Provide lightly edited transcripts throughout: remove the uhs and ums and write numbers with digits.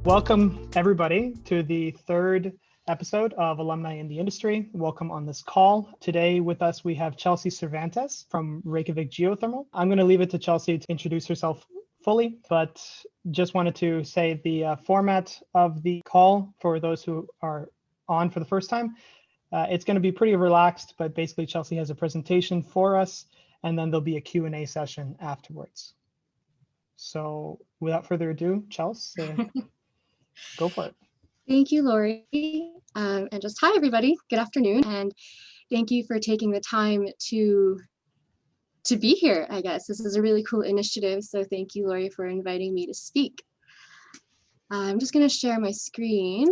Welcome, everybody, to the third episode of Alumni in the Industry. Welcome on this call. Today with us, we have Chelsea Cervantes from Reykjavik Geothermal. I'm going to leave it to Chelsea to introduce herself fully, but just wanted to say the format of the call for those who are on for the first time. It's going to be pretty relaxed, but basically Chelsea has a presentation for us, and then there'll be a Q&A session afterwards. So without further ado, Chelsea, go for it. Thank you, Lori. And just hi, everybody. Good afternoon. And thank you for taking the time to be here, I guess. This is a really cool initiative. So thank you, Lori, for inviting me to speak. I'm just going to share my screen.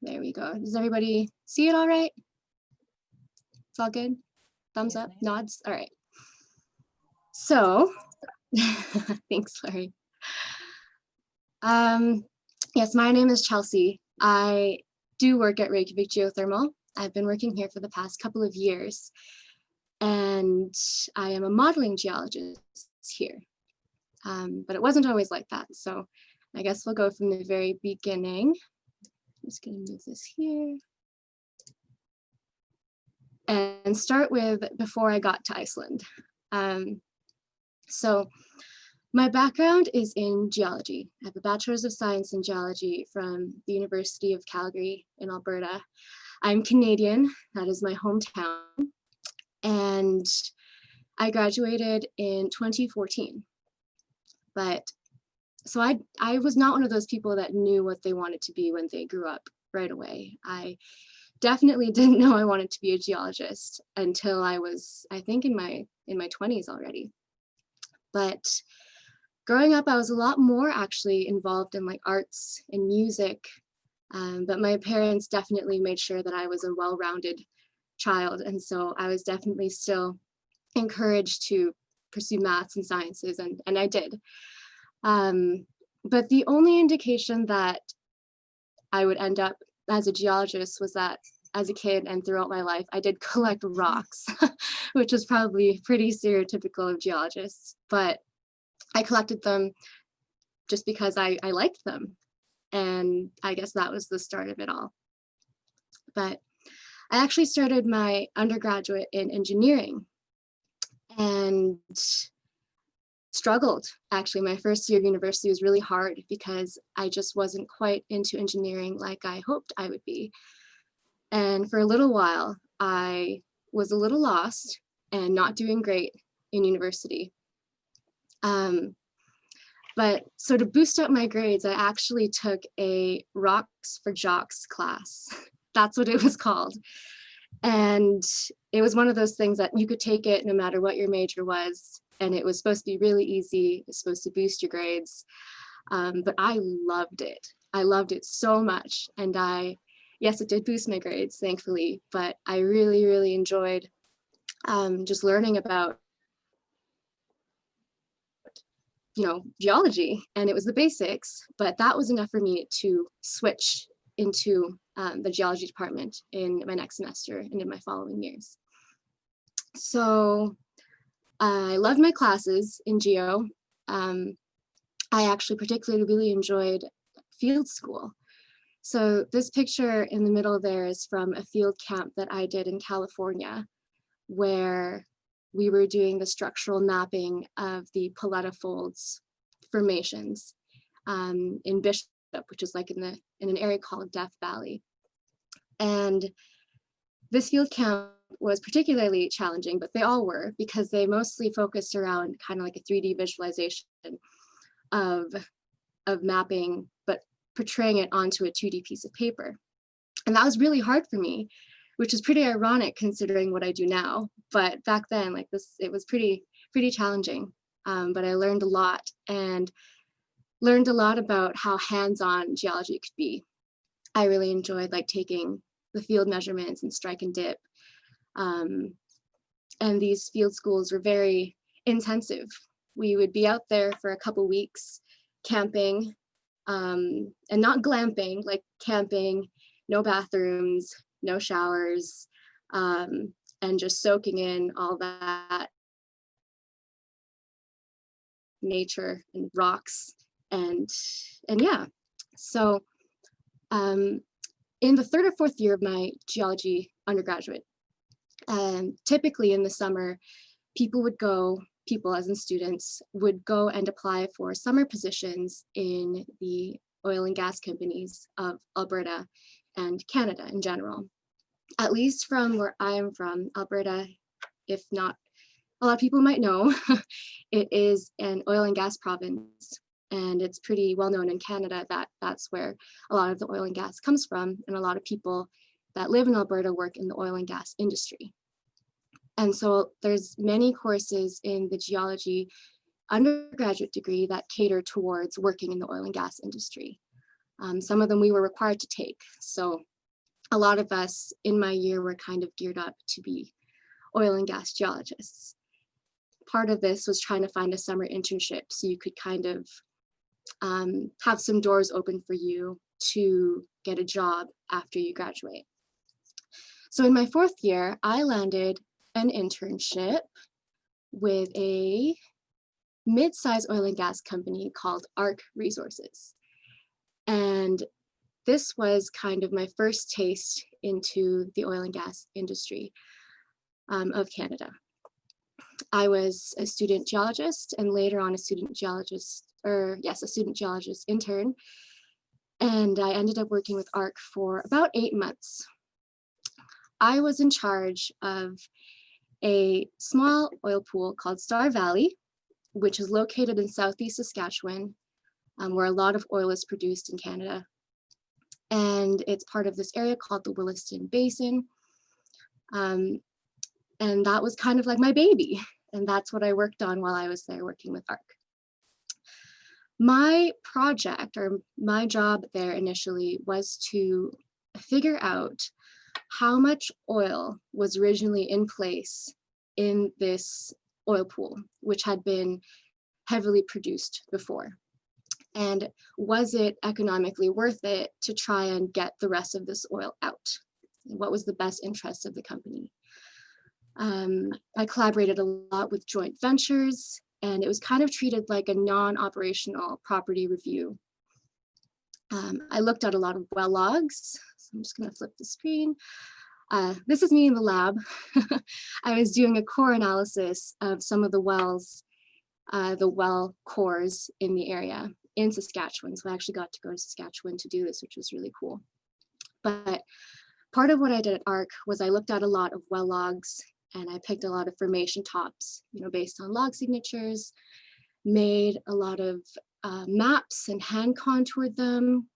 There we go. Does everybody see it all right? It's all good? Thumbs up, nods? All right. So, thanks, Larry. Yes, my name is Chelsea. I do work at Reykjavik Geothermal. I've been working here for the past couple of years, and I am a modeling geologist here. But it wasn't always like that, so I guess we'll go from the very beginning. I'm just going to move this here. And start with before I got to Iceland. So my background is in geology. I have a bachelor's of science in geology from the University of Calgary in Alberta. I'm Canadian, that is my hometown. And I graduated in 2014. But so I was not one of those people that knew what they wanted to be when they grew up right away. I definitely didn't know I wanted to be a geologist until I was, I think, in my 20s already. But growing up, I was a lot more actually involved in like arts and music. But my parents definitely made sure that I was a well-rounded child. And so I was definitely still encouraged to pursue maths and sciences, and I did. But the only indication that I would end up as a geologist was that as a kid and throughout my life, I did collect rocks, which is probably pretty stereotypical of geologists, but I collected them just because I liked them. And I guess that was the start of it all. But I actually started my undergraduate in engineering and struggled. Actually, my first year of university was really hard because I just wasn't quite into engineering like I hoped I would be. And for a little while, I was a little lost and not doing great in university. But so to boost up my grades, I actually took a Rocks for Jocks class. That's what it was called. And it was one of those things that you could take it no matter what your major was. And it was supposed to be really easy. It was supposed to boost your grades. But I loved it. I loved it so much. And yes, it did boost my grades, thankfully, but I really, really enjoyed just learning about, geology, and it was the basics, but that was enough for me to switch into the geology department in my next semester and in my following years. So I loved my classes in geo. I actually particularly really enjoyed field school. So this picture in the middle there is from a field camp that I did in California, where we were doing the structural mapping of the Paletta Folds formations in Bishop, which is like in an area called Death Valley. And this field camp was particularly challenging, but they all were, because they mostly focused around kind of like a 3D visualization of mapping, but portraying it onto a 2D piece of paper. And that was really hard for me, which is pretty ironic considering what I do now. But back then, like this, it was pretty challenging. But I learned a lot, and learned a lot about how hands-on geology could be. I really enjoyed like taking the field measurements and strike and dip. And these field schools were very intensive. We would be out there for a couple weeks camping, and not glamping, like camping, no bathrooms, no showers, and just soaking in all that nature and rocks and yeah. So in the third or fourth year of my geology undergraduate, typically in the summer, people as in students, would go and apply for summer positions in the oil and gas companies of Alberta and Canada in general. At least from where I am from, Alberta, if not a lot of people might know, it is an oil and gas province. And it's pretty well known in Canada that that's where a lot of the oil and gas comes from. And a lot of people that live in Alberta work in the oil and gas industry. And so there's many courses in the geology undergraduate degree that cater towards working in the oil and gas industry. Some of them we were required to take. So a lot of us in my year were kind of geared up to be oil and gas geologists. Part of this was trying to find a summer internship so you could kind of have some doors open for you to get a job after you graduate. So in my fourth year, I landed an internship with a mid-sized oil and gas company called ARC Resources. And this was kind of my first taste into the oil and gas industry of Canada. I was a student geologist and later on a student geologist intern. And I ended up working with ARC for about 8 months. I was in charge of a small oil pool called Star Valley, which is located in southeast Saskatchewan, where a lot of oil is produced in Canada. And it's part of this area called the Williston Basin. And that was kind of like my baby. And that's what I worked on while I was there working with ARC. My project or my job there initially was to figure out how much oil was originally in place in this oil pool, which had been heavily produced before. And was it economically worth it to try and get the rest of this oil out? What was the best interest of the company? I collaborated a lot with joint ventures, and it was kind of treated like a non-operational property review. I looked at a lot of well logs. So I'm just gonna flip the screen. This is me in the lab. I was doing a core analysis of some of the wells, the well cores in the area in Saskatchewan. So I actually got to go to Saskatchewan to do this, which was really cool. But part of what I did at ARC was I looked at a lot of well logs and I picked a lot of formation tops, based on log signatures, made a lot of maps and hand contoured them,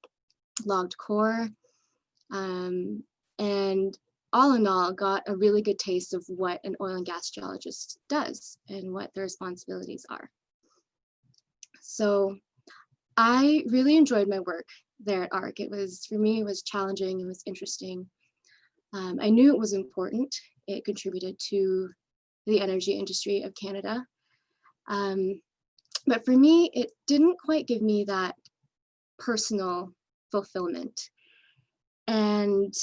logged core, and all in all, got a really good taste of what an oil and gas geologist does and what their responsibilities are. So I really enjoyed my work there at ARC. For me, it was challenging, it was interesting. I knew it was important. It contributed to the energy industry of Canada. But for me, it didn't quite give me that personal fulfillment. And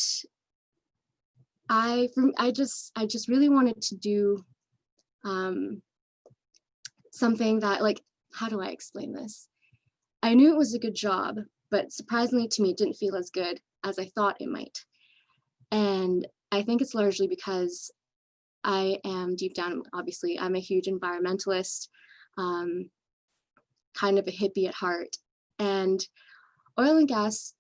I just really wanted to do something that, like, how do I explain this? I knew it was a good job, but surprisingly to me, it didn't feel as good as I thought it might. And I think it's largely because I am deep down, obviously, I'm a huge environmentalist, kind of a hippie at heart. And oil and gas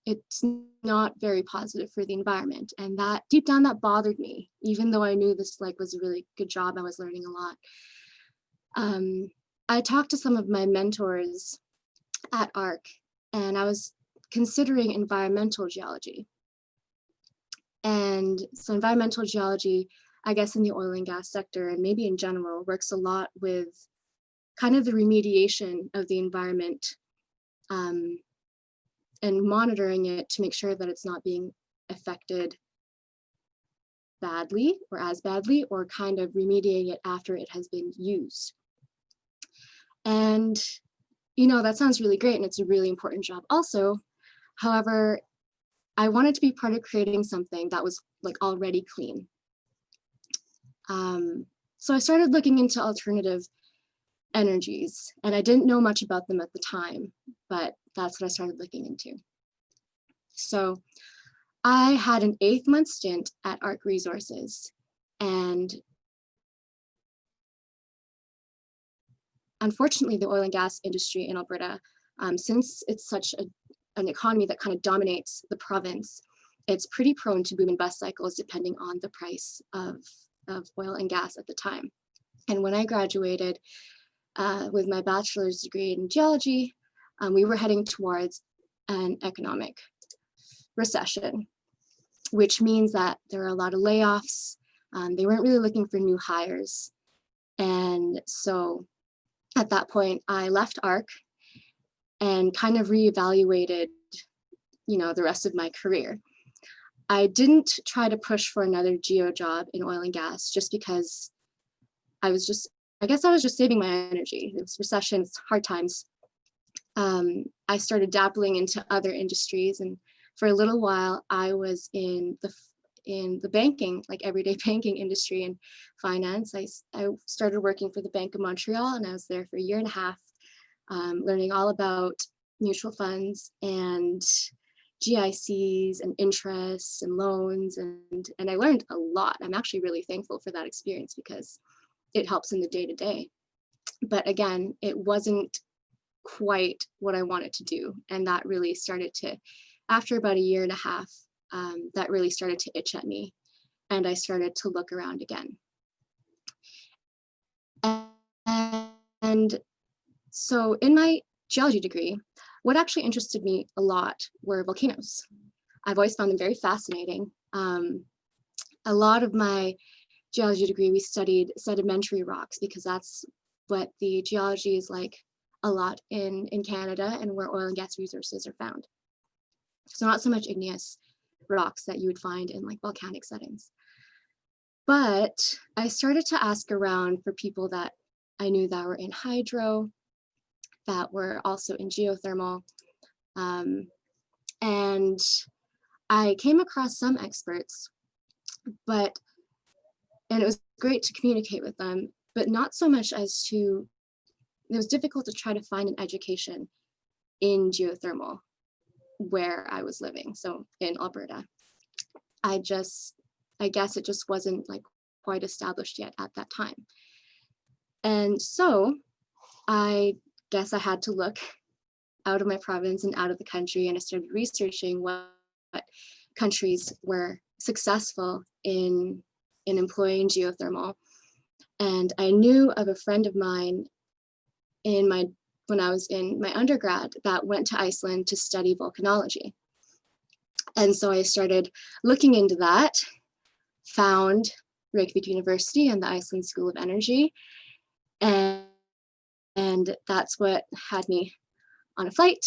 it's not very positive for the environment. And that deep down, that bothered me, even though I knew this was a really good job. I was learning a lot. I talked to some of my mentors at ARC, and I was considering environmental geology. And so environmental geology, I guess in the oil and gas sector, and maybe in general, works a lot with kind of the remediation of the environment and monitoring it to make sure that it's not being affected badly or as badly, or kind of remediating it after it has been used. And, that sounds really great, and it's a really important job also. However, I wanted to be part of creating something that was like already clean. So I started looking into alternative energies, and I didn't know much about them at the time, but that's what I started looking into. So I had an 8-month stint at ARC Resources, and unfortunately, the oil and gas industry in Alberta, since it's such an economy that kind of dominates the province, it's pretty prone to boom and bust cycles depending on the price of oil and gas at the time. And when I graduated with my bachelor's degree in geology, we were heading towards an economic recession, which means that there are a lot of layoffs. They weren't really looking for new hires. And so at that point, I left ARC and kind of reevaluated, the rest of my career. I didn't try to push for another geo job in oil and gas just because I guess I was just saving my energy. It was recessions, hard times. I started dabbling into other industries, and for a little while I was in the banking, like everyday banking industry and finance. I started working for the Bank of Montreal, and I was there for a year and a half, learning all about mutual funds and GICs and interests and loans, and I learned a lot. I'm actually really thankful for that experience because it helps in the day-to-day. But again, it wasn't quite what I wanted to do, and that really started to, after about a year and a half, that really started to itch at me, and I started to look around again. And so in my geology degree, what actually interested me a lot were volcanoes. I've always found them very fascinating. A lot of my geology degree, we studied sedimentary rocks because that's what the geology is like a lot in Canada and where oil and gas resources are found. So not so much igneous rocks that you would find in like volcanic settings. But I started to ask around for people that I knew that were in hydro, that were also in geothermal. And I came across some experts, and it was great to communicate with them, but not so much as to, it was difficult to try to find an education in geothermal where I was living. So in Alberta, I guess it just wasn't like quite established yet at that time. And so I guess I had to look out of my province and out of the country, and I started researching what countries were successful in employing geothermal. And I knew of a friend of mine when I was in my undergrad that went to Iceland to study volcanology. And so I started looking into that, found Reykjavik University and the Iceland School of Energy, and that's what had me on a flight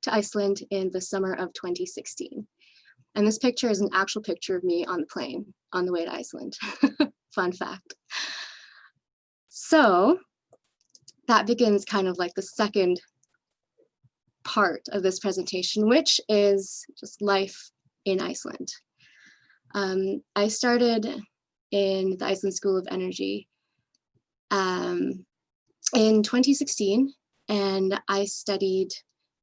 to Iceland in the summer of 2016. And this picture is an actual picture of me on the plane on the way to Iceland. Fun fact. So that begins kind of like the second part of this presentation, which is just life in Iceland. I started in the Iceland School of Energy in 2016, and I studied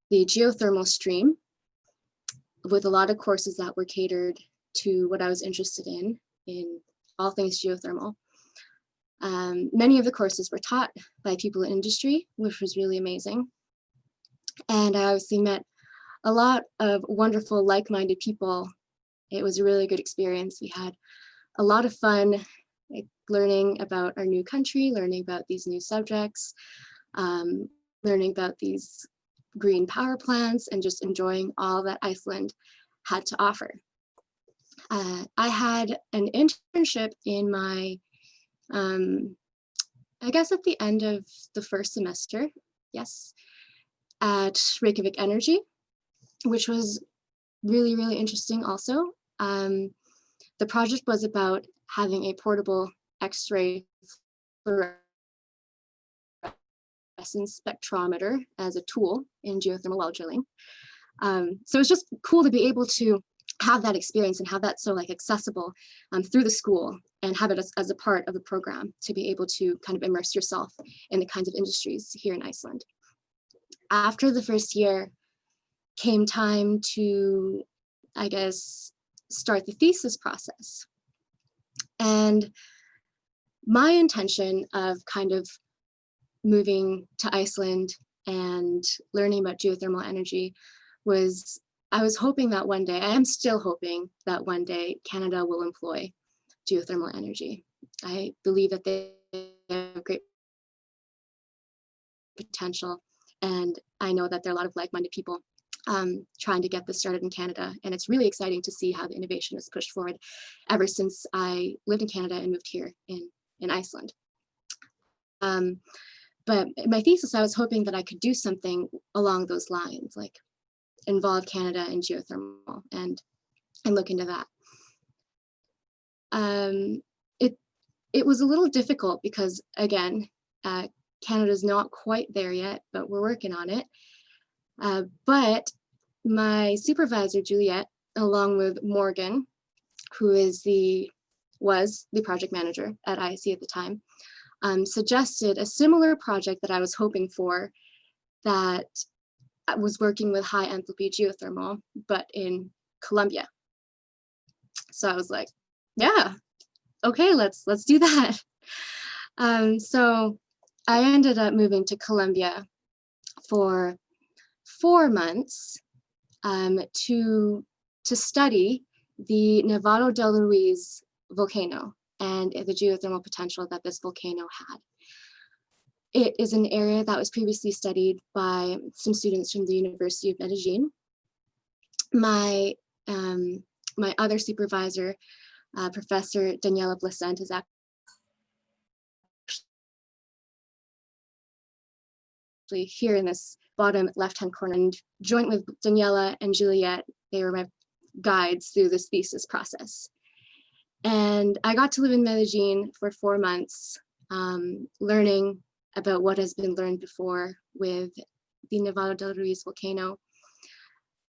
the geothermal stream with a lot of courses that were catered to what I was interested in all things geothermal. Many of the courses were taught by people in industry, which was really amazing. And I obviously met a lot of wonderful, like-minded people. It was a really good experience. We had a lot of fun, like learning about our new country, learning about these new subjects, learning about these green power plants, and just enjoying all that Iceland had to offer. I had an internship in my, I guess at the end of the first semester, yes, at Reykjavik Energy, which was really, really interesting also. The project was about having a portable X-ray fluorescence spectrometer as a tool in geothermal well drilling. So it's just cool to be able to have that experience and have that so like accessible through the school, and have it as a part of the program to be able to kind of immerse yourself in the kinds of industries here in Iceland. After the first year came time to, I guess, start the thesis process. And my intention of kind of moving to Iceland and learning about geothermal energy was, I was hoping that one day, I am still hoping that one day Canada will employ geothermal energy. I believe that they have great potential, and I know that there are a lot of like-minded people trying to get this started in Canada, and it's really exciting to see how the innovation is pushed forward ever since I lived in Canada and moved here in Iceland. But in my thesis, I was hoping that I could do something along those lines, like involve Canada in geothermal and look into that. It was a little difficult because, again, Canada's not quite there yet, but we're working on it. But my supervisor, Juliet, along with Morgan, who was the project manager at ISE at the time, suggested a similar project that I was hoping for, that was working with high enthalpy geothermal, but in Colombia. So I was like, yeah, okay, let's do that. So I ended up moving to Colombia for 4 months to study the Nevado del Ruiz volcano and the geothermal potential that this volcano had. It is an area that was previously studied by some students from the University of Medellin. My other supervisor, Professor Daniela Blasent, is actually here in this bottom left-hand corner, and joint with Daniela and Juliet, they were my guides through this thesis process. And I got to live in Medellin for 4 months, learning about what has been learned before with the Nevado del Ruiz volcano.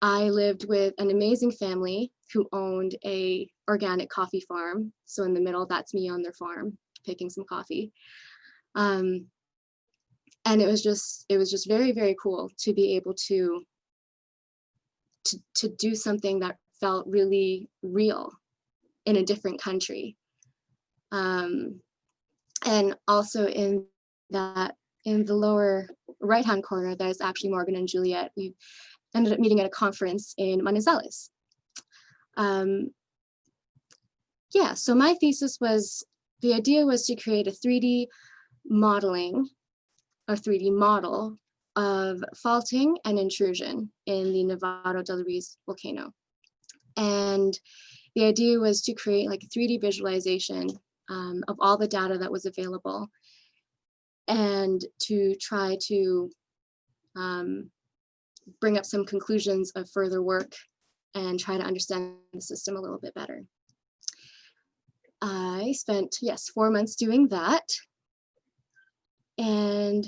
I lived with an amazing family who owned a organic coffee farm. So in the middle, that's me on their farm, picking some coffee. And it was just very, very cool to be able to do something that felt really real in a different country. And also in the lower right-hand corner, there's actually Morgan and Juliet. We ended up meeting at a conference in Manizales. Yeah, so my thesis was, the idea was to create a 3D modeling or 3D model of faulting and intrusion in the Nevado del Ruiz volcano. And the idea was to create like a 3D visualization of all the data that was available, and to try to bring up some conclusions of further work and try to understand the system a little bit better. I spent, yes, 4 months doing that. And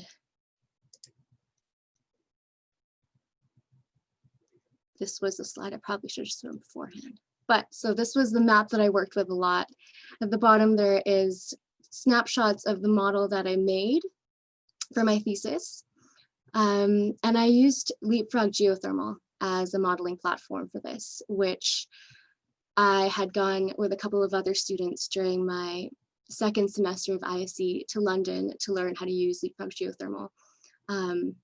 this was the slide I probably should have shown beforehand. But so this was the map that I worked with a lot. At the bottom, there is snapshots of the model that I made for my thesis. And I used Leapfrog Geothermal as a modeling platform for this, which I had gone with a couple of other students during my second semester of ISE to London to learn how to use Leapfrog Geothermal. And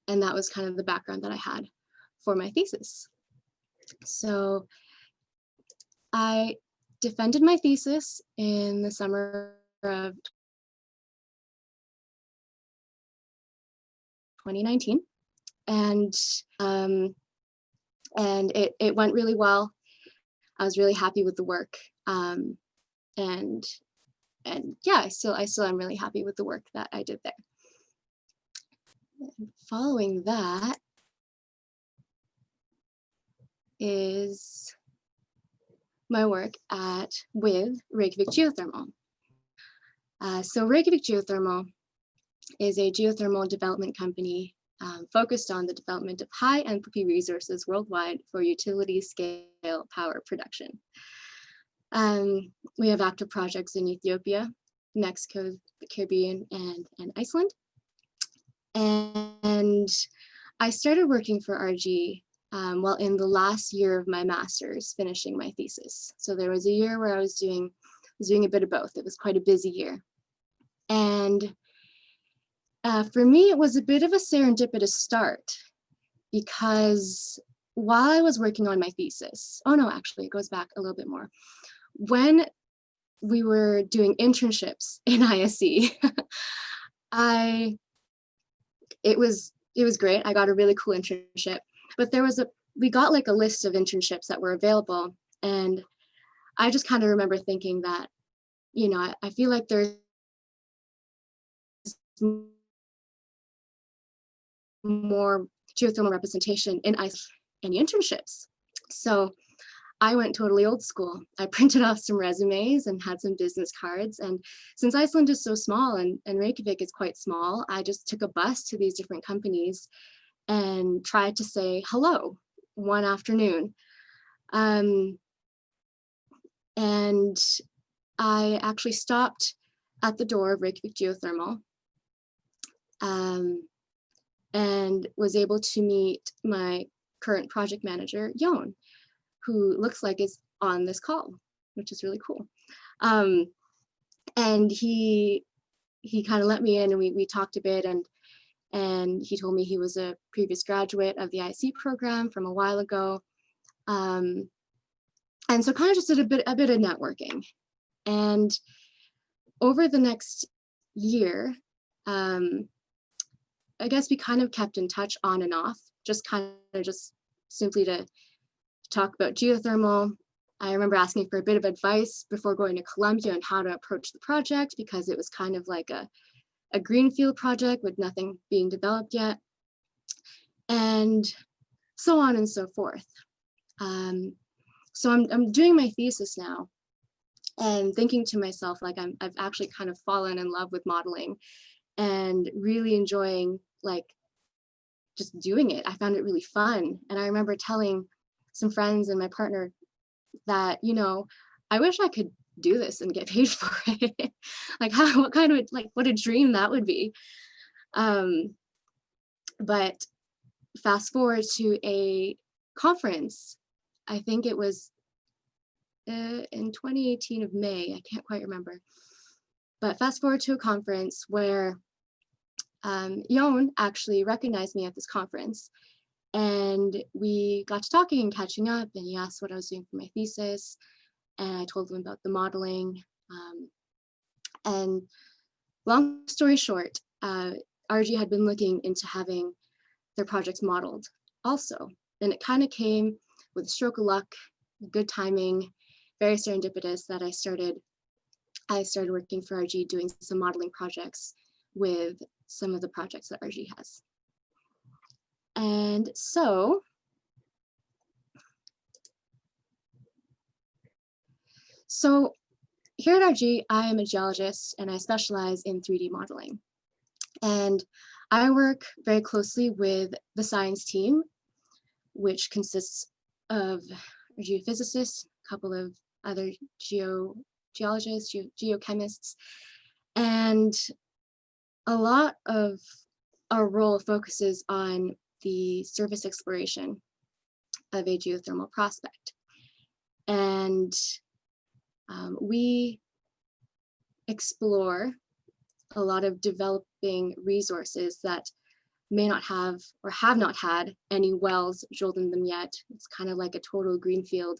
that was kind of the background that I had for my thesis. So I defended my thesis in the summer of 2019, and it went really well. I was really happy with the work, and yeah, I still am really happy with the work that I did there. And following that is my work with Reykjavik Geothermal. So Reykjavik Geothermal is a geothermal development company focused on the development of high entropy resources worldwide for utility scale power production. We have active projects in Ethiopia, Mexico, the Caribbean, and Iceland. And I started working for RG while in the last year of my master's, finishing my thesis. So there was a year where I was doing a bit of both. It was quite a busy year. And for me, it was a bit of a serendipitous start, because while I was working on my thesis, oh no, actually it goes back a little bit more. When we were doing internships in ISC, it was great. I got a really cool internship, but we got like a list of internships that were available. And I just kind of remember thinking that, you know, I feel like there's more geothermal representation in Iceland and internships. So I went totally old school. I printed off some resumes and had some business cards. And since Iceland is so small and Reykjavik is quite small, I just took a bus to these different companies and tried to say hello one afternoon. And I actually stopped at the door of Reykjavik Geothermal and was able to meet my current project manager, Jon, who looks like is on this call, which is really cool. And he kind of let me in, and we talked a bit, and he told me he was a previous graduate of the IC program from a while ago. And so kind of just did a bit of networking. And over the next year, I guess we kind of kept in touch on and off, just simply to talk about geothermal. I remember asking for a bit of advice before going to Colombia on how to approach the project, because it was kind of like a greenfield project with nothing being developed yet, and so on and so forth. So I'm doing my thesis now and thinking to myself, like I've actually kind of fallen in love with modeling and really enjoying like just doing it. I found it really fun. And I remember telling some friends and my partner that, you know, I wish I could do this and get paid for it. Like what a dream that would be. But fast forward to a conference, I think it was in 2018 of May, I can't quite remember. But fast forward to a conference where Jon actually recognized me at this conference, and we got to talking and catching up, and he asked what I was doing for my thesis, and I told him about the modeling. And long story short, RG had been looking into having their projects modeled also, and it kind of came with a stroke of luck, good timing, very serendipitous that I started working for RG, doing some modeling projects with some of the projects that RG has. And so here at RG, I am a geologist and I specialize in 3D modeling. And I work very closely with the science team, which consists of a geophysicist, a couple of other geologists, geochemists, and a lot of our role focuses on the surface exploration of a geothermal prospect. And we explore a lot of developing resources that may not have or have not had any wells drilled in them yet. It's kind of like a total greenfield.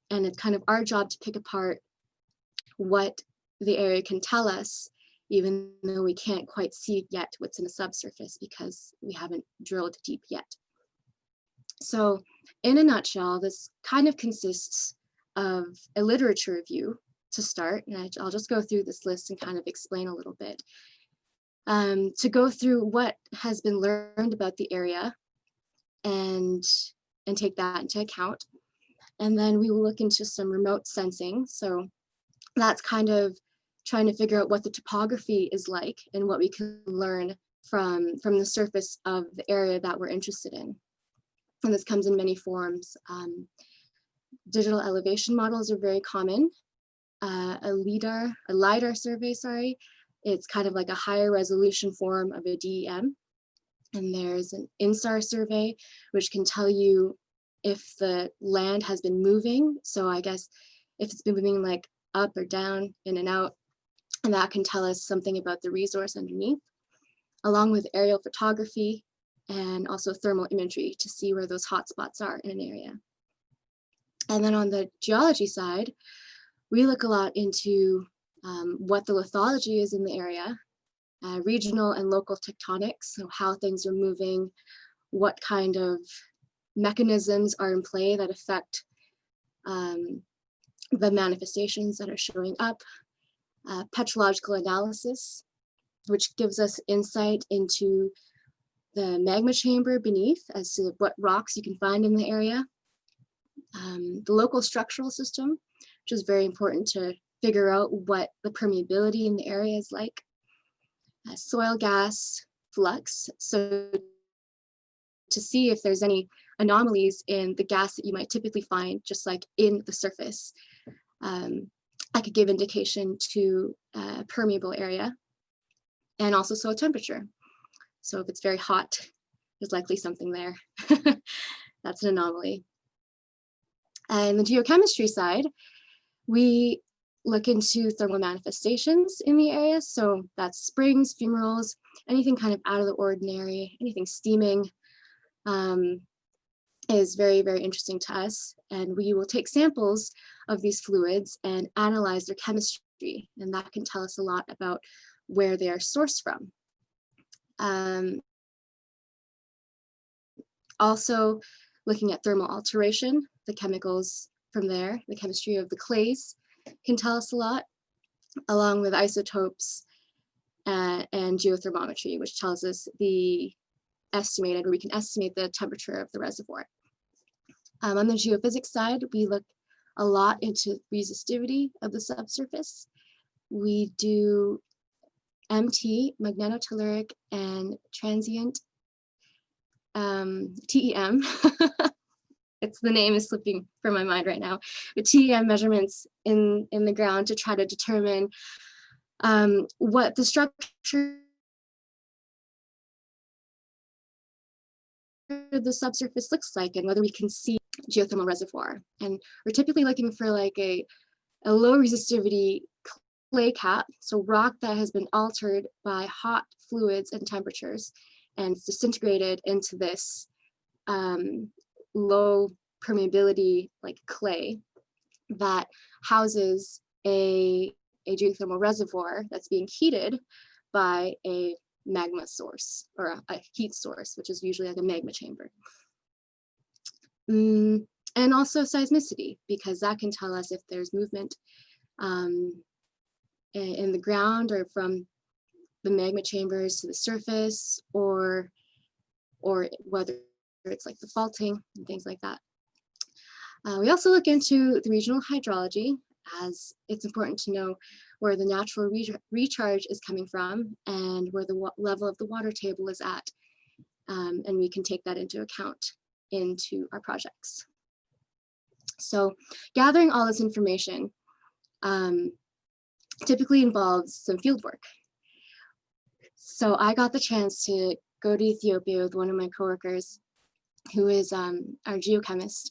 And it's kind of our job to pick apart what the area can tell us, even though we can't quite see yet what's in the subsurface because we haven't drilled deep yet. So in a nutshell, this kind of consists of a literature review to start, and I'll just go through this list and kind of explain a little bit. To go through what has been learned about the area and take that into account. And then we will look into some remote sensing. So that's kind of trying to figure out what the topography is like and what we can learn from the surface of the area that we're interested in. And this comes in many forms. Digital elevation models are very common. A LiDAR survey, sorry. It's kind of like a higher resolution form of a DEM. And there's an INSAR survey, which can tell you if the land has been moving. So I guess if it's been moving like up or down, in and out, and that can tell us something about the resource underneath, along with aerial photography and also thermal imagery to see where those hotspots are in an area. And then on the geology side, we look a lot into what the lithology is in the area, regional and local tectonics, so how things are moving, what kind of mechanisms are in play that affect the manifestations that are showing up, petrological analysis, which gives us insight into the magma chamber beneath as to what rocks you can find in the area, the local structural system, which is very important to figure out what the permeability in the area is like, soil gas flux, so to see if there's any anomalies in the gas that you might typically find just like in the surface. I could give indication to a permeable area, and also soil temperature. So if it's very hot, there's likely something there. That's an anomaly. And the geochemistry side, we look into thermal manifestations in the area. So that's springs, fumaroles, anything kind of out of the ordinary, anything steaming is very, very interesting to us. And we will take samples of these fluids and analyze their chemistry. And that can tell us a lot about where they are sourced from. Also looking at thermal alteration, the chemicals from there, the chemistry of the clays can tell us a lot, along with isotopes and geothermometry, which tells us we can estimate the temperature of the reservoir. On the geophysics side, we look a lot into resistivity of the subsurface. We do MT, magnetotelluric, and transient, TEM. It's the name is slipping from my mind right now. But TEM measurements in the ground to try to determine what the structure of the subsurface looks like and whether we can see geothermal reservoir. And we're typically looking for like a low resistivity clay cap, so rock that has been altered by hot fluids and temperatures and it's disintegrated into this low permeability like clay that houses a geothermal reservoir that's being heated by a magma source or a heat source, which is usually like a magma chamber. And also seismicity, because that can tell us if there's movement in the ground or from the magma chambers to the surface, or whether it's like the faulting and things like that. We also look into the regional hydrology, as it's important to know where the natural recharge is coming from and where the level of the water table is at. And we can take that into account into our projects. So gathering all this information typically involves some field work. So I got the chance to go to Ethiopia with one of my coworkers who is our geochemist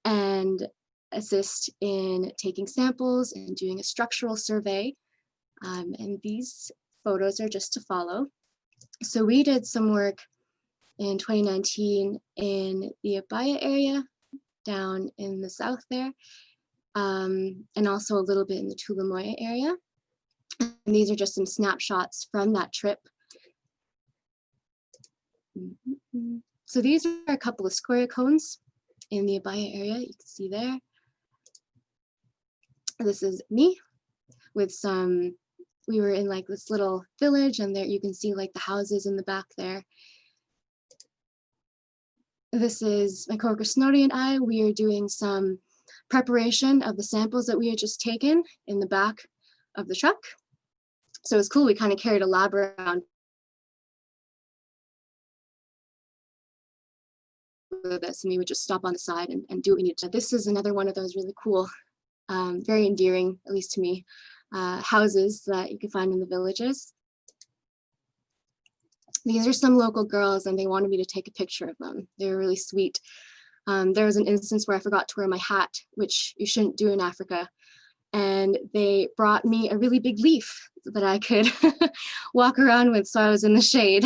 and assist in taking samples and doing a structural survey. And these photos are just to follow. So we did some work in 2019 in the Abaya area down in the south there, and also a little bit in the Tulamoya area. And these are just some snapshots from that trip. So these are a couple of square cones in the Abaya area, you can see there. This is me with some, we were in like this little village, and there you can see like the houses in the back there. This is my coworker Snorri and I. We are doing some preparation of the samples that we had just taken in the back of the truck. So it was cool, we kind of carried a lab around with us, and we would just stop on the side and do what we needed to. This is another one of those really cool, very endearing, at least to me, houses that you can find in the villages. These are some local girls, and they wanted me to take a picture of them. They were really sweet. There was an instance where I forgot to wear my hat, which you shouldn't do in Africa. And they brought me a really big leaf that I could walk around with, so I was in the shade.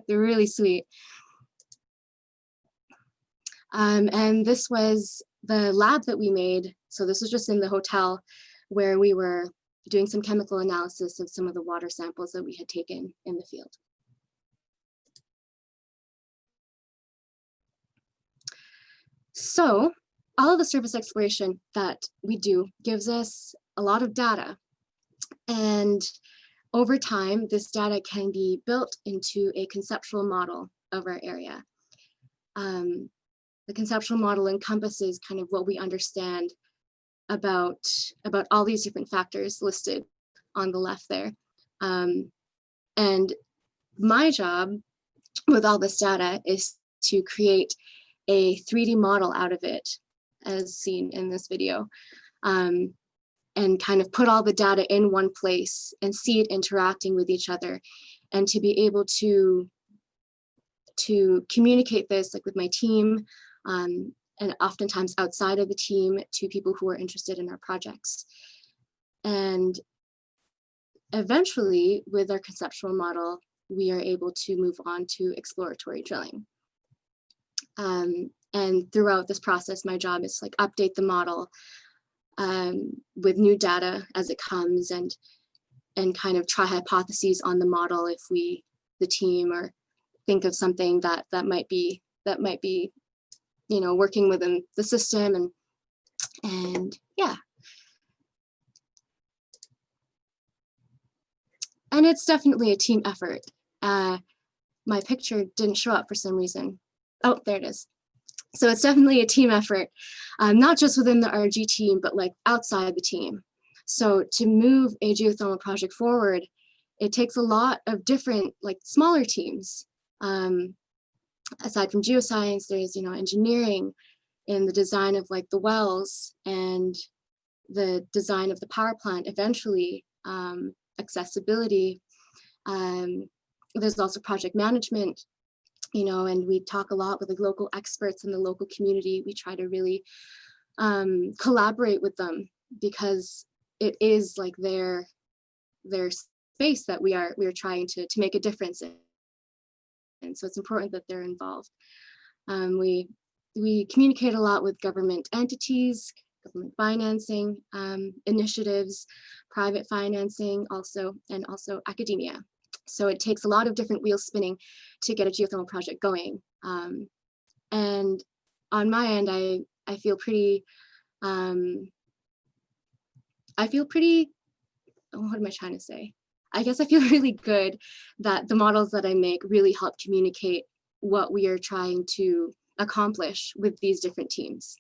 They're really sweet. And this was the lab that we made. So this was just in the hotel where we were doing some chemical analysis of some of the water samples that we had taken in the field. So all of the surface exploration that we do gives us a lot of data. And over time, this data can be built into a conceptual model of our area. The conceptual model encompasses kind of what we understand about all these different factors listed on the left there. And my job with all this data is to create a 3D model out of it, as seen in this video, and kind of put all the data in one place and see it interacting with each other, and to be able to communicate this like with my team, and oftentimes outside of the team to people who are interested in our projects. And eventually, with our conceptual model, we are able to move on to exploratory drilling. And throughout this process, my job is to like update the model with new data as it comes, and kind of try hypotheses on the model if we, the team, or think of something that might be you know, working within the system, and yeah. And it's definitely a team effort. My picture didn't show up for some reason. Oh, there it is. So it's definitely a team effort, not just within the RG team, but like outside the team. So to move a geothermal project forward, it takes a lot of different, like smaller teams. Aside from geoscience, there's, you know, engineering in the design of like the wells and the design of the power plant eventually, accessibility. There's also project management, you know, and we talk a lot with like local experts in the local community. We try to really collaborate with them, because it is like their space that we are trying to make a difference in. And so it's important that they're involved. We communicate a lot with government entities, government financing initiatives, private financing also, and also academia. So it takes a lot of different wheels spinning to get a geothermal project going. And on my end, I feel pretty, what am I trying to say? I guess I feel really good that the models that I make really help communicate what we are trying to accomplish with these different teams.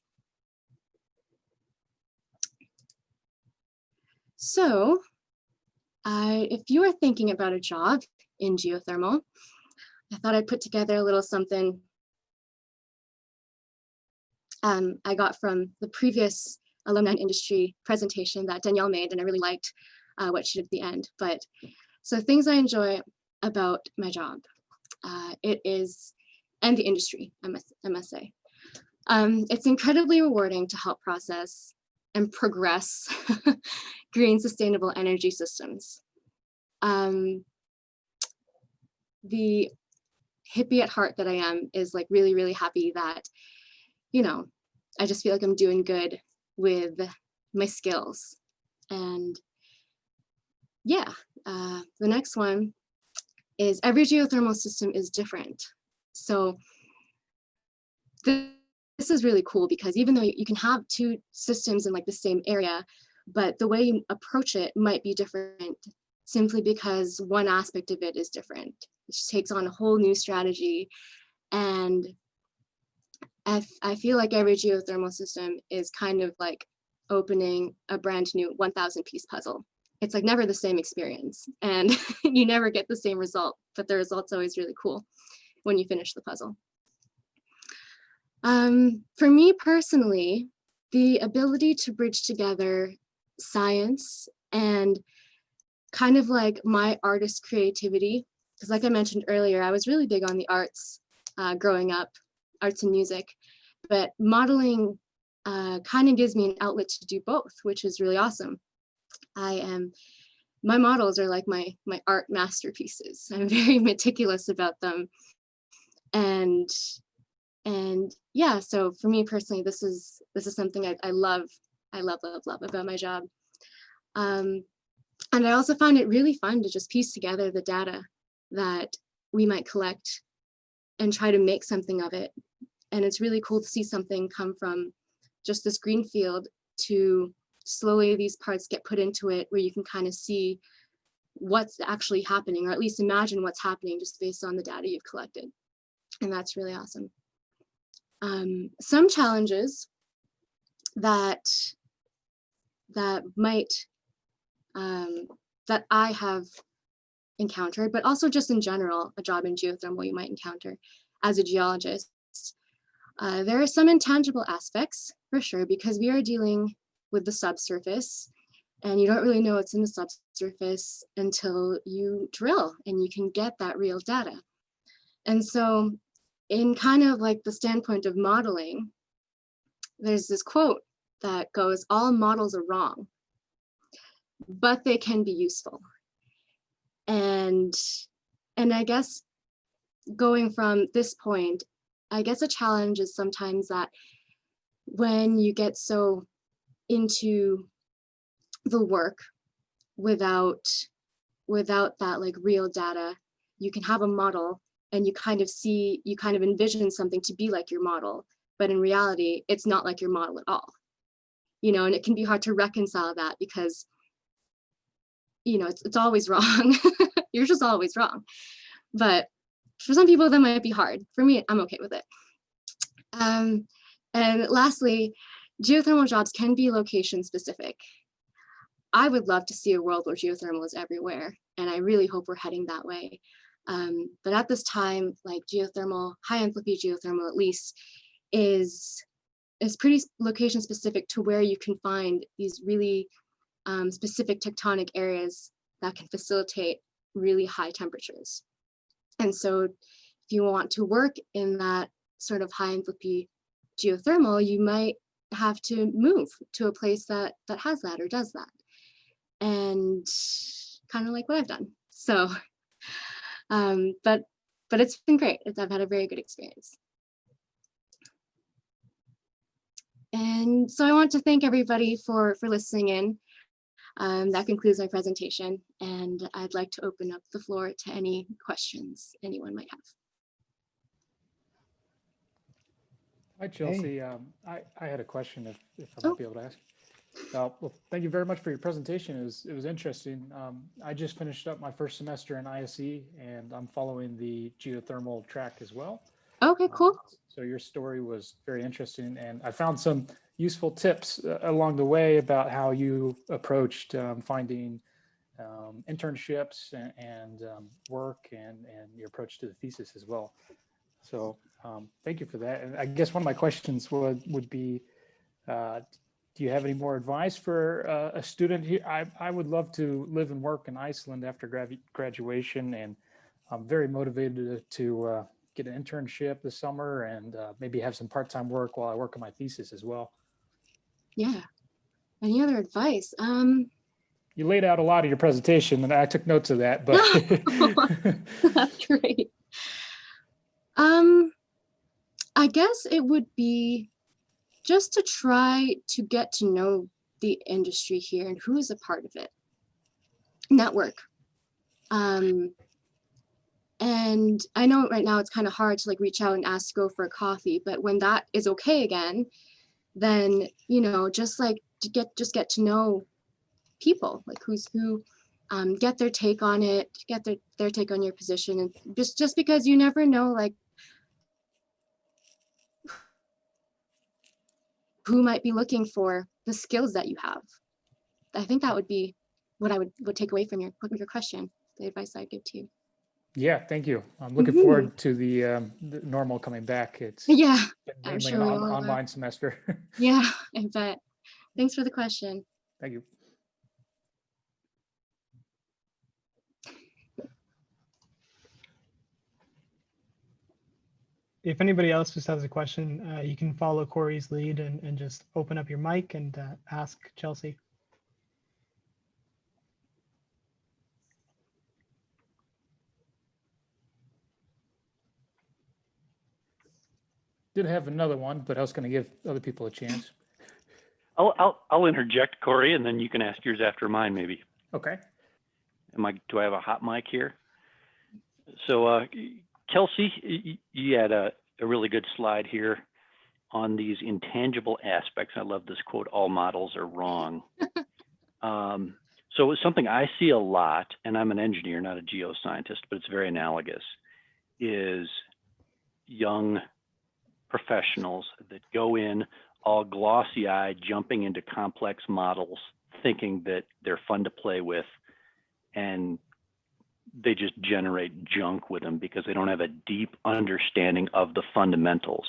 So if you are thinking about a job in geothermal, I thought I'd put together a little something I got from the previous alumni industry presentation that Danielle made, and I really liked what she did at the end. But so things I enjoy about my job, it is, and the industry, I must say. It's incredibly rewarding to help process and progress green sustainable energy systems. The hippie at heart that I am is like really, really happy that, you know, I just feel like I'm doing good with my skills. And yeah, the next one is every geothermal system is different. So this is really cool, because even though you can have two systems in like the same area, but the way you approach it might be different, simply because one aspect of it is different. It just takes on a whole new strategy. And I feel like every geothermal system is kind of like opening a brand new 1,000 piece puzzle. It's like never the same experience, and you never get the same result, but the result's always really cool when you finish the puzzle. For me personally, the ability to bridge together science and kind of like my artist creativity, because like I mentioned earlier, I was really big on the arts growing up, arts and music, but modeling kind of gives me an outlet to do both, which is really awesome. My models are like my art masterpieces. I'm very meticulous about them. And yeah, so for me personally, this is something I love about my job. And I also find it really fun to just piece together the data that we might collect and try to make something of it. And it's really cool to see something come from just this green field to slowly these parts get put into it, where you can kind of see what's actually happening, or at least imagine what's happening just based on the data you've collected. And that's really awesome. Some challenges that might that I have encountered, but also just in general, a job in geothermal you might encounter as a geologist. There are some intangible aspects for sure, because we are dealing with the subsurface, and you don't really know what's in the subsurface until you drill and you can get that real data. And so in kind of like the standpoint of modeling, there's this quote that goes, "All models are wrong, but they can be useful." And I guess going from this point, I guess a challenge is sometimes that when you get so into the work without that like real data, you can have a model and you kind of envision something to be like your model, but in reality, it's not like your model at all. And it can be hard to reconcile that, because it's always wrong. You're just always wrong. But for some people that might be hard. For me, I'm okay with it. And lastly, geothermal jobs can be location specific. I would love to see a world where geothermal is everywhere, and I really hope we're heading that way. But at this time, like geothermal, high enthalpy geothermal at least, is pretty location specific to where you can find these really specific tectonic areas that can facilitate really high temperatures. And so if you want to work in that sort of high enthalpy geothermal, you might have to move to a place that has that or does that. And kind of like what I've done. So, but it's been great. I've had a very good experience. And so I want to thank everybody for listening in. That concludes my presentation, and I'd like to open up the floor to any questions anyone might have. Hi, Chelsea. I had a question if I might be able to ask. Well, thank you very much for your presentation. It was interesting. I just finished up my first semester in ISE, and I'm following the geothermal track as well. Okay, cool. So your story was very interesting, and I found some useful tips along the way about how you approached finding internships and work and your approach to the thesis as well. So thank you for that. And I guess one of my questions would be, do you have any more advice for a student here? I would love to live and work in Iceland after graduation, and I'm very motivated to get an internship this summer and maybe have some part-time work while I work on my thesis as well. Yeah. Any other advice? You laid out a lot of your presentation, and I took notes of that, but That's great. I guess it would be just to try to get to know the industry here and who is a part of it. Network. And I know right now it's kind of hard to like reach out and ask to go for a coffee, but when that is okay again, then just get to know people, like who's who, get their take on it, get their take on your position, and just because you never know like who might be looking for the skills that you have. I think that would be what I would take away from your question, the advice I'd give to you. Yeah, thank you. I'm looking forward to the normal coming back. It's been I'm mainly sure an we all are. online semester. Yeah, I bet. Thanks for the question. Thank you. If anybody else just has a question, you can follow Corey's lead and just open up your mic and ask Chelsea. Did have another one, but I was going to give other people a chance. I'll interject, Corey, and then you can ask yours after mine, maybe. Okay. Do I have a hot mic here? So, Kelsey, you had a really good slide here on these intangible aspects. I love this quote: "All models are wrong." So it's something I see a lot, and I'm an engineer, not a geoscientist, but it's very analogous, is young professionals that go in all glossy-eyed, jumping into complex models, thinking that they're fun to play with, and they just generate junk with them because they don't have a deep understanding of the fundamentals.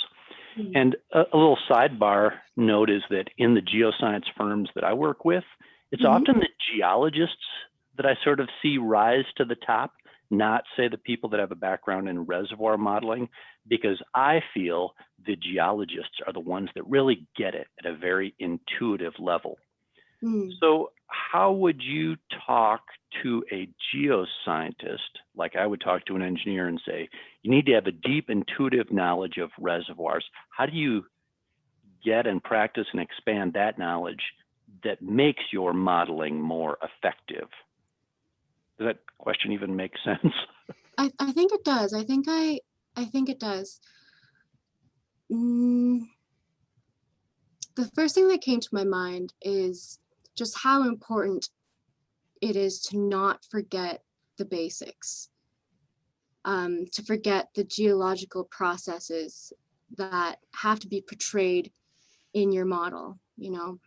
Mm-hmm. And a little sidebar note is that in the geoscience firms that I work with, it's mm-hmm. often the geologists that I sort of see rise to the top, not say the people that have a background in reservoir modeling, because I feel the geologists are the ones that really get it at a very intuitive level. Mm. So how would you talk to a geoscientist, like I would talk to an engineer and say, you need to have a deep intuitive knowledge of reservoirs. How do you get and practice and expand that knowledge that makes your modeling more effective? Does that question even make sense? I think it does. I think it does. The first thing that came to my mind is just how important it is to not forget the basics, to forget the geological processes that have to be portrayed in your model. You know,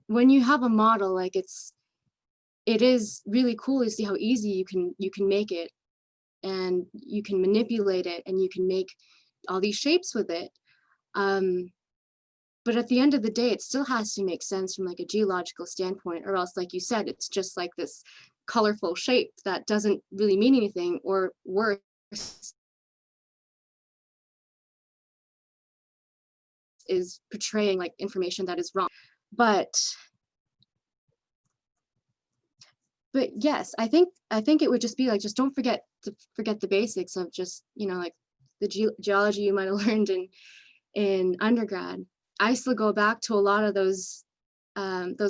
when you have a model, like it is really cool to see how easy you can make it, and you can manipulate it, and you can make all these shapes with it. But at the end of the day, it still has to make sense from like a geological standpoint, or else, like you said, it's just like this colorful shape that doesn't really mean anything, or worse, is portraying like information that is wrong. But yes, I think it would just be like, just don't forget the basics of just, you know, like the geology you might have learned in undergrad. I still go back to a lot of those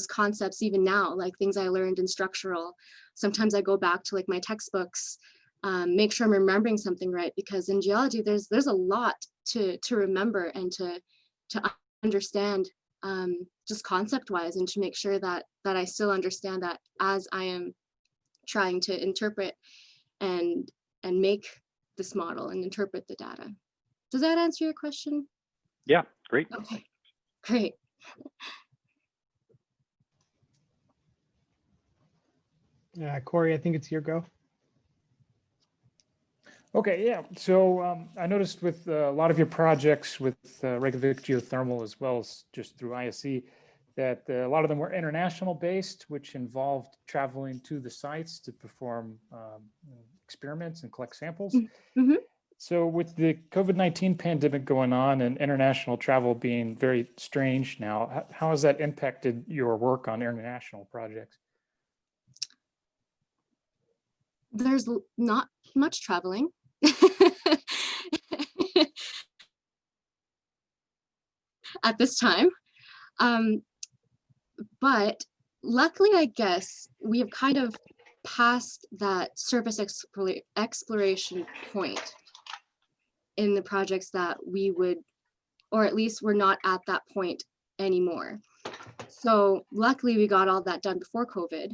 concepts even now, like things I learned in structural. Sometimes I go back to like my textbooks, make sure I'm remembering something right, because in geology there's a lot to remember and to understand, just concept wise, and to make sure that I still understand that as I am trying to interpret and make this model and interpret the data. Does that answer your question? Yeah, great. Okay, great. Yeah, Corey, I think it's your go. Okay, yeah. So I noticed with a lot of your projects with Reykjavik Geothermal, as well as just through ISE, that a lot of them were international based, which involved traveling to the sites to perform experiments and collect samples. Mm-hmm. So with the COVID-19 pandemic going on and international travel being very strange now, how has that impacted your work on international projects? There's not much traveling. At this time. But luckily, I guess, we have kind of passed that surface exploration point in the projects that we would, or at least we're not at that point anymore. So luckily we got all that done before COVID.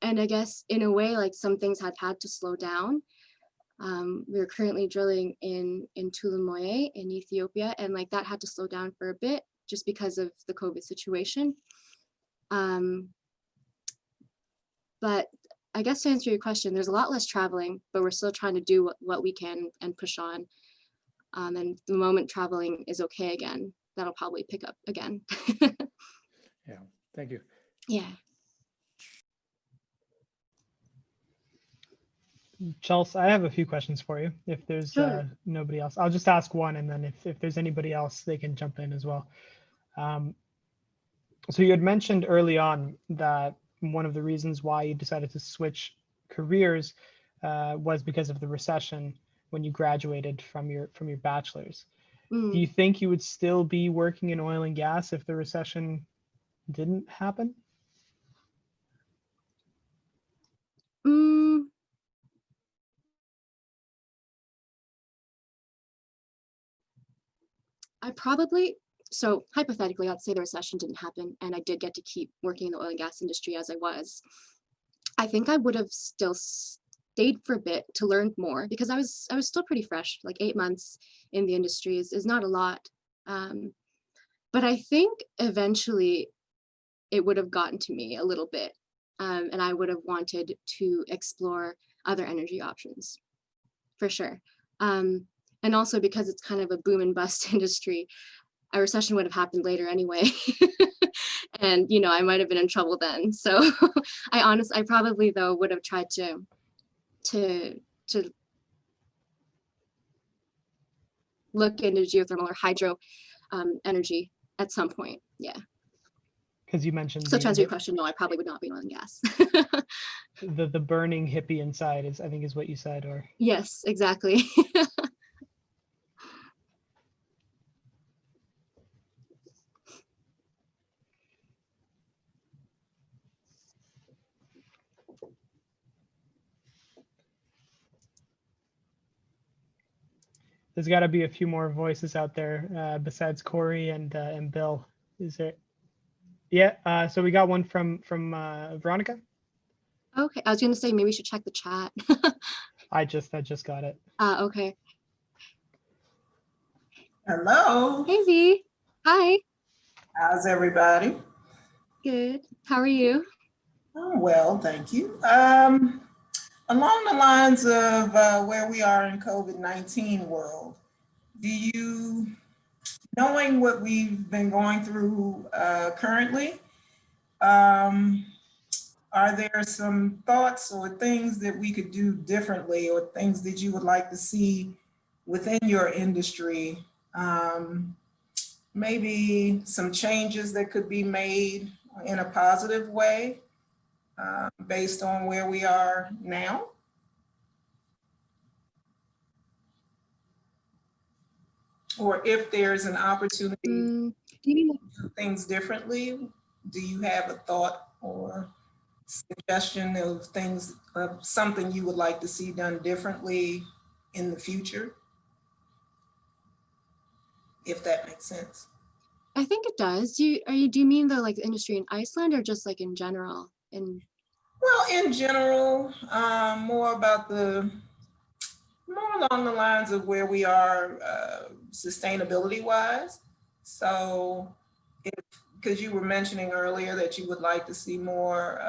And I guess in a way, like, some things had to slow down. We are currently drilling in Tulumoye in Ethiopia, and like that had to slow down for a bit just because of the COVID situation. But I guess to answer your question, there's a lot less traveling, but we're still trying to do what we can and push on. And the moment traveling is okay again, that'll probably pick up again. Yeah, thank you. Yeah. Chelsea, I have a few questions for you. If there's Sure. nobody else, I'll just ask one, and then if there's anybody else, they can jump in as well. So you had mentioned early on that one of the reasons why you decided to switch careers was because of the recession when you graduated from your bachelor's. Do you think you would still be working in oil and gas if the recession didn't happen? I probably, so hypothetically, let's say the recession didn't happen and I did get to keep working in the oil and gas industry as I was. I think I would have still stayed for a bit to learn more because I was still pretty fresh. Like 8 months in the industry is not a lot. But I think eventually it would have gotten to me a little bit, and I would have wanted to explore other energy options for sure. And also because it's kind of a boom and bust industry, a recession would have happened later anyway. And, you know, I might have been in trouble then. So I probably though would have tried to look into geothermal or hydro energy at some point. Yeah. Because you mentioned So to answer your question, no, I probably would not be in oil and gas. the burning hippie inside is, I think, is what you said, or Yes, exactly. there's got to be a few more voices out there besides Corey and Bill. Is there? Yeah. So we got one from Veronica. Okay, I was gonna say maybe we should check the chat. I just got it. Okay. Hello. Hey V. Hi. How's everybody? Good. How are you? I'm well, thank you. Along the lines of where we are in COVID-19 world, do you, knowing what we've been going through currently, are there some thoughts or things that we could do differently or things that you would like to see within your industry? Maybe some changes that could be made in a positive way based on where we are now? Or if there's an opportunity to do things differently, do you have a thought or suggestion of things, of something you would like to see done differently in the future? If that makes sense. I think it does. Do you mean the like the industry in Iceland or just like in general? Well, in general, more along the lines of where we are sustainability wise. So because you were mentioning earlier that you would like to see more,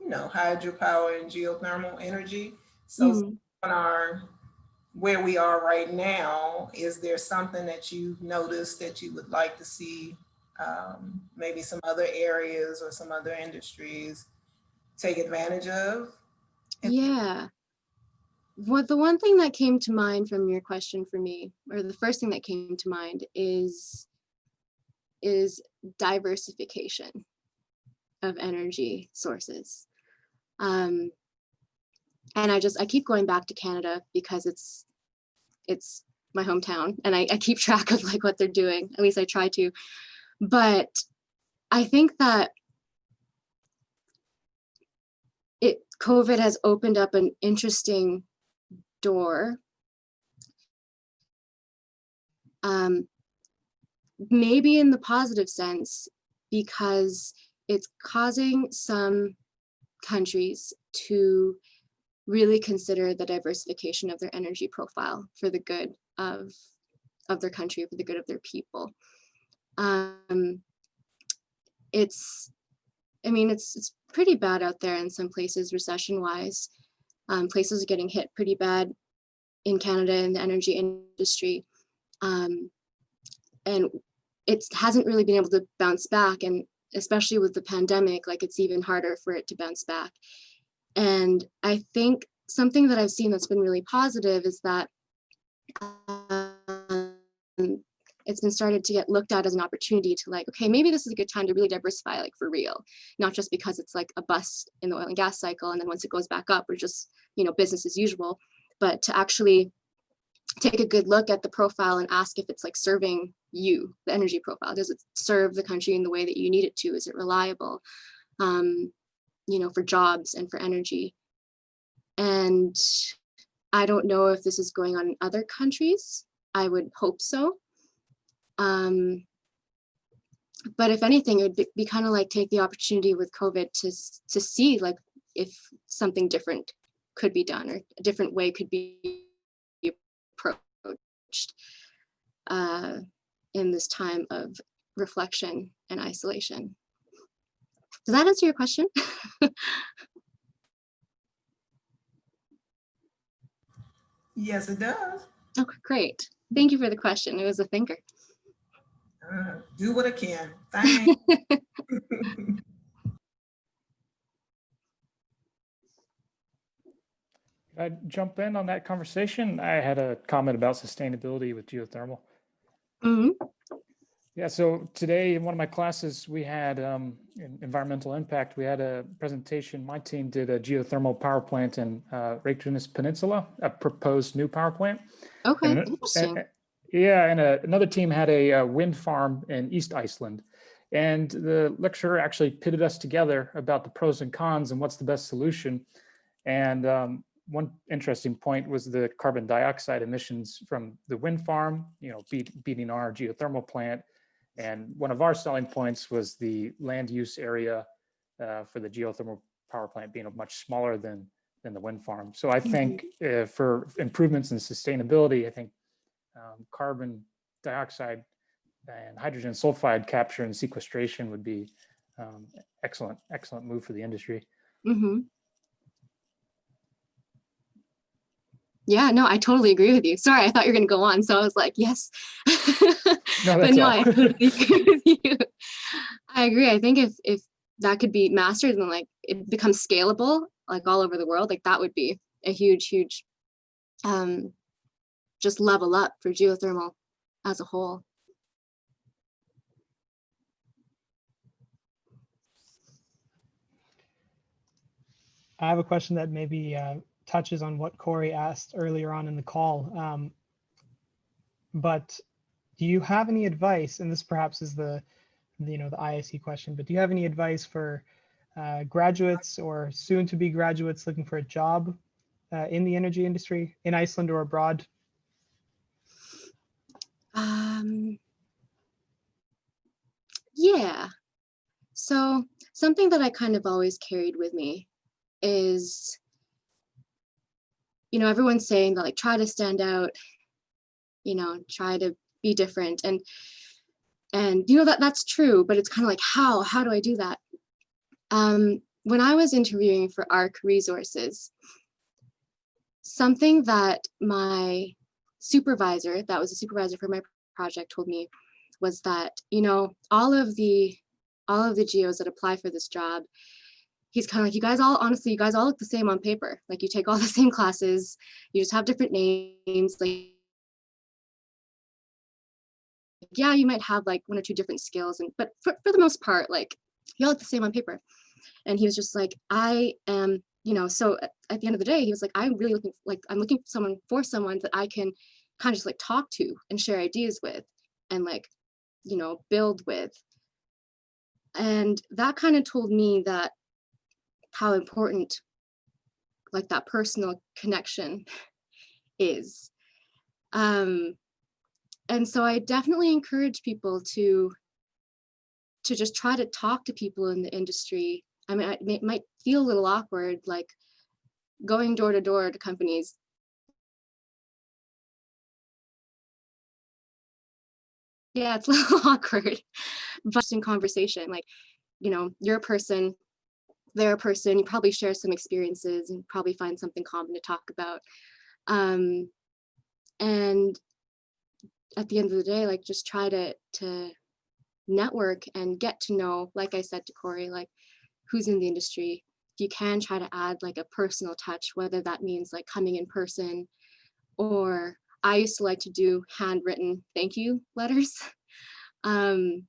hydropower and geothermal energy. So on where we are right now, is there something that you've noticed that you would like to see maybe some other areas or some other industries take advantage of? Yeah. What the one thing that came to mind from your question for me, or the first thing that came to mind is diversification of energy sources. And I keep going back to Canada because it's my hometown and I keep track of like what they're doing. At least I try to. But I think that COVID has opened up an interesting door. Maybe in the positive sense, because it's causing some countries to really consider the diversification of their energy profile for the good of their country, for the good of their people. It's pretty bad out there in some places, recession-wise. Places are getting hit pretty bad in Canada in the energy industry. And it hasn't really been able to bounce back. And especially with the pandemic, like it's even harder for it to bounce back. And I think something that I've seen that's been really positive is that it's been started to get looked at as an opportunity to like, okay, maybe this is a good time to really diversify, like for real, not just because it's like a bust in the oil and gas cycle, and then once it goes back up, we're just, you know, business as usual, but to actually take a good look at the profile and ask if it's like serving you, the energy profile. Does it serve the country in the way that you need it to? Is it reliable, you know, for jobs and for energy? And I don't know if this is going on in other countries. I would hope so. But if anything, it would be kind of like take the opportunity with COVID to see like if something different could be done, or a different way could be approached in this time of reflection and isolation. Does that answer your question? Yes, it does. Oh, great. Thank you for the question. It was a thinker. Do what I can. Thanks. I jump in on that conversation. I had a comment about sustainability with geothermal. Mm-hmm. Yeah, so today in one of my classes, we had environmental impact. We had a presentation. My team did a geothermal power plant in Reykjavik Peninsula, a proposed new power plant. Okay, And, interesting. and another team had a wind farm in East Iceland. And the lecturer actually pitted us together about the pros and cons and what's the best solution. And one interesting point was the carbon dioxide emissions from the wind farm, you know, beating our geothermal plant. And one of our selling points was the land use area for the geothermal power plant being much smaller than the wind farm. So I think for improvements in sustainability, I think carbon dioxide and hydrogen sulfide capture and sequestration would be excellent move for the industry. Mm-hmm. Yeah, no, I totally agree with you. Sorry, I thought you were going to go on. So I was like, yes. No, but no, all. I totally agree with you. I agree. I think if that could be mastered and like it becomes scalable, like all over the world, like that would be a huge just level up for geothermal as a whole. I have a question that maybe touches on what Corey asked earlier on in the call. But do you have any advice, and this perhaps is the IIC question, but do you have any advice for graduates or soon to be graduates looking for a job in the energy industry in Iceland or abroad? Yeah. So something that I kind of always carried with me is, you know, everyone's saying that like try to stand out, you know, try to be different, and you know that's true, but it's kind of like how do I do that? When I was interviewing for ARC Resources, something that my supervisor, that was a supervisor for my project, told me was that, you know, all of the geos that apply for this job, he's kind of like, you guys all look the same on paper. Like you take all the same classes, you just have different names. Like, yeah, you might have like one or two different skills, but for the most part, like you all look the same on paper. And he was just like, I am, you know, so at the end of the day, he was like, I'm really looking for someone that I can kind of just like talk to and share ideas with and like, you know, build with. And that kind of told me that how important like that personal connection is. And so I definitely encourage people to just try to talk to people in the industry. I mean, it might feel a little awkward, like going door to door to companies. Yeah, it's a little awkward, but in conversation, like, you know, you're a person they're a person, you probably share some experiences and probably find something common to talk about. And at the end of the day, like just try to network and get to know, like I said to Corey, like who's in the industry. If you can, try to add like a personal touch, whether that means like coming in person, or I used to like to do handwritten thank you letters. And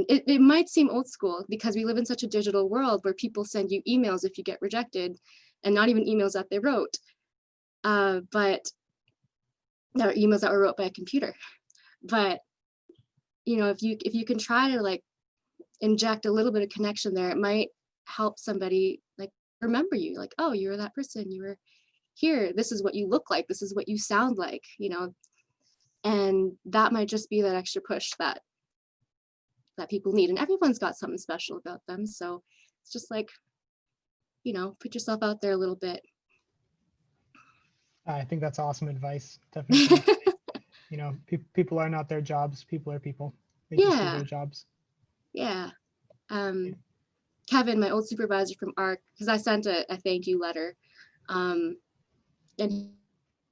it might seem old school because we live in such a digital world where people send you emails if you get rejected, and not even emails that they wrote, but there are emails that were wrote by a computer. But you know, if you can try to like inject a little bit of connection there, it might help somebody like remember you, like, oh, you were that person, you were here, this is what you look like, this is what you sound like, you know. And that might just be that extra push that people need, and everyone's got something special about them. So it's just like, you know, put yourself out there a little bit. I think that's awesome advice. Definitely. You know, people are not their jobs. People are people. They just do their jobs. Yeah. Kevin, my old supervisor from ARC, because I sent a thank you letter, and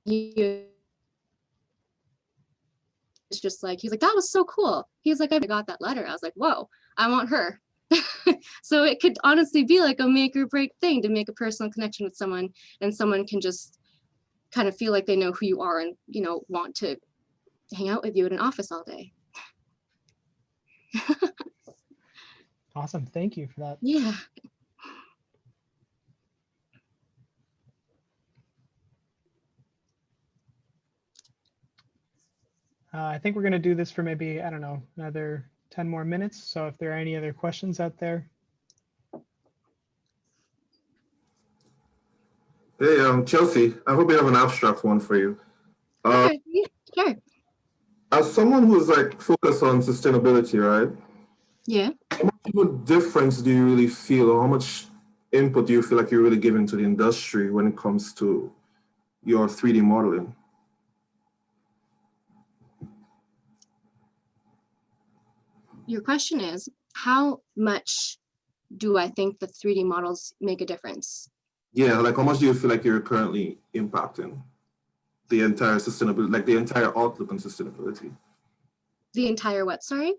he was just like, he's like, that was so cool. He was like, I got that letter. I was like, whoa, I want her. So it could honestly be like a make or break thing to make a personal connection with someone, and someone can just kind of feel like they know who you are and, you know, want to hang out with you in an office all day. Awesome. Thank you for that. Yeah. I think we're going to do this for maybe, I don't know, another 10 more minutes. So if there are any other questions out there. Hey, Chelsea, I hope you have an abstract one for you. Okay, sure. As someone who's like focused on sustainability, right? Yeah. How much of a difference do you really feel, or how much input do you feel like you're really giving to the industry when it comes to your 3D modeling? Your question is, how much do I think the 3D models make a difference? Yeah, like how much do you feel like you're currently impacting the entire sustainability, like the entire outlook on sustainability? The entire what, sorry?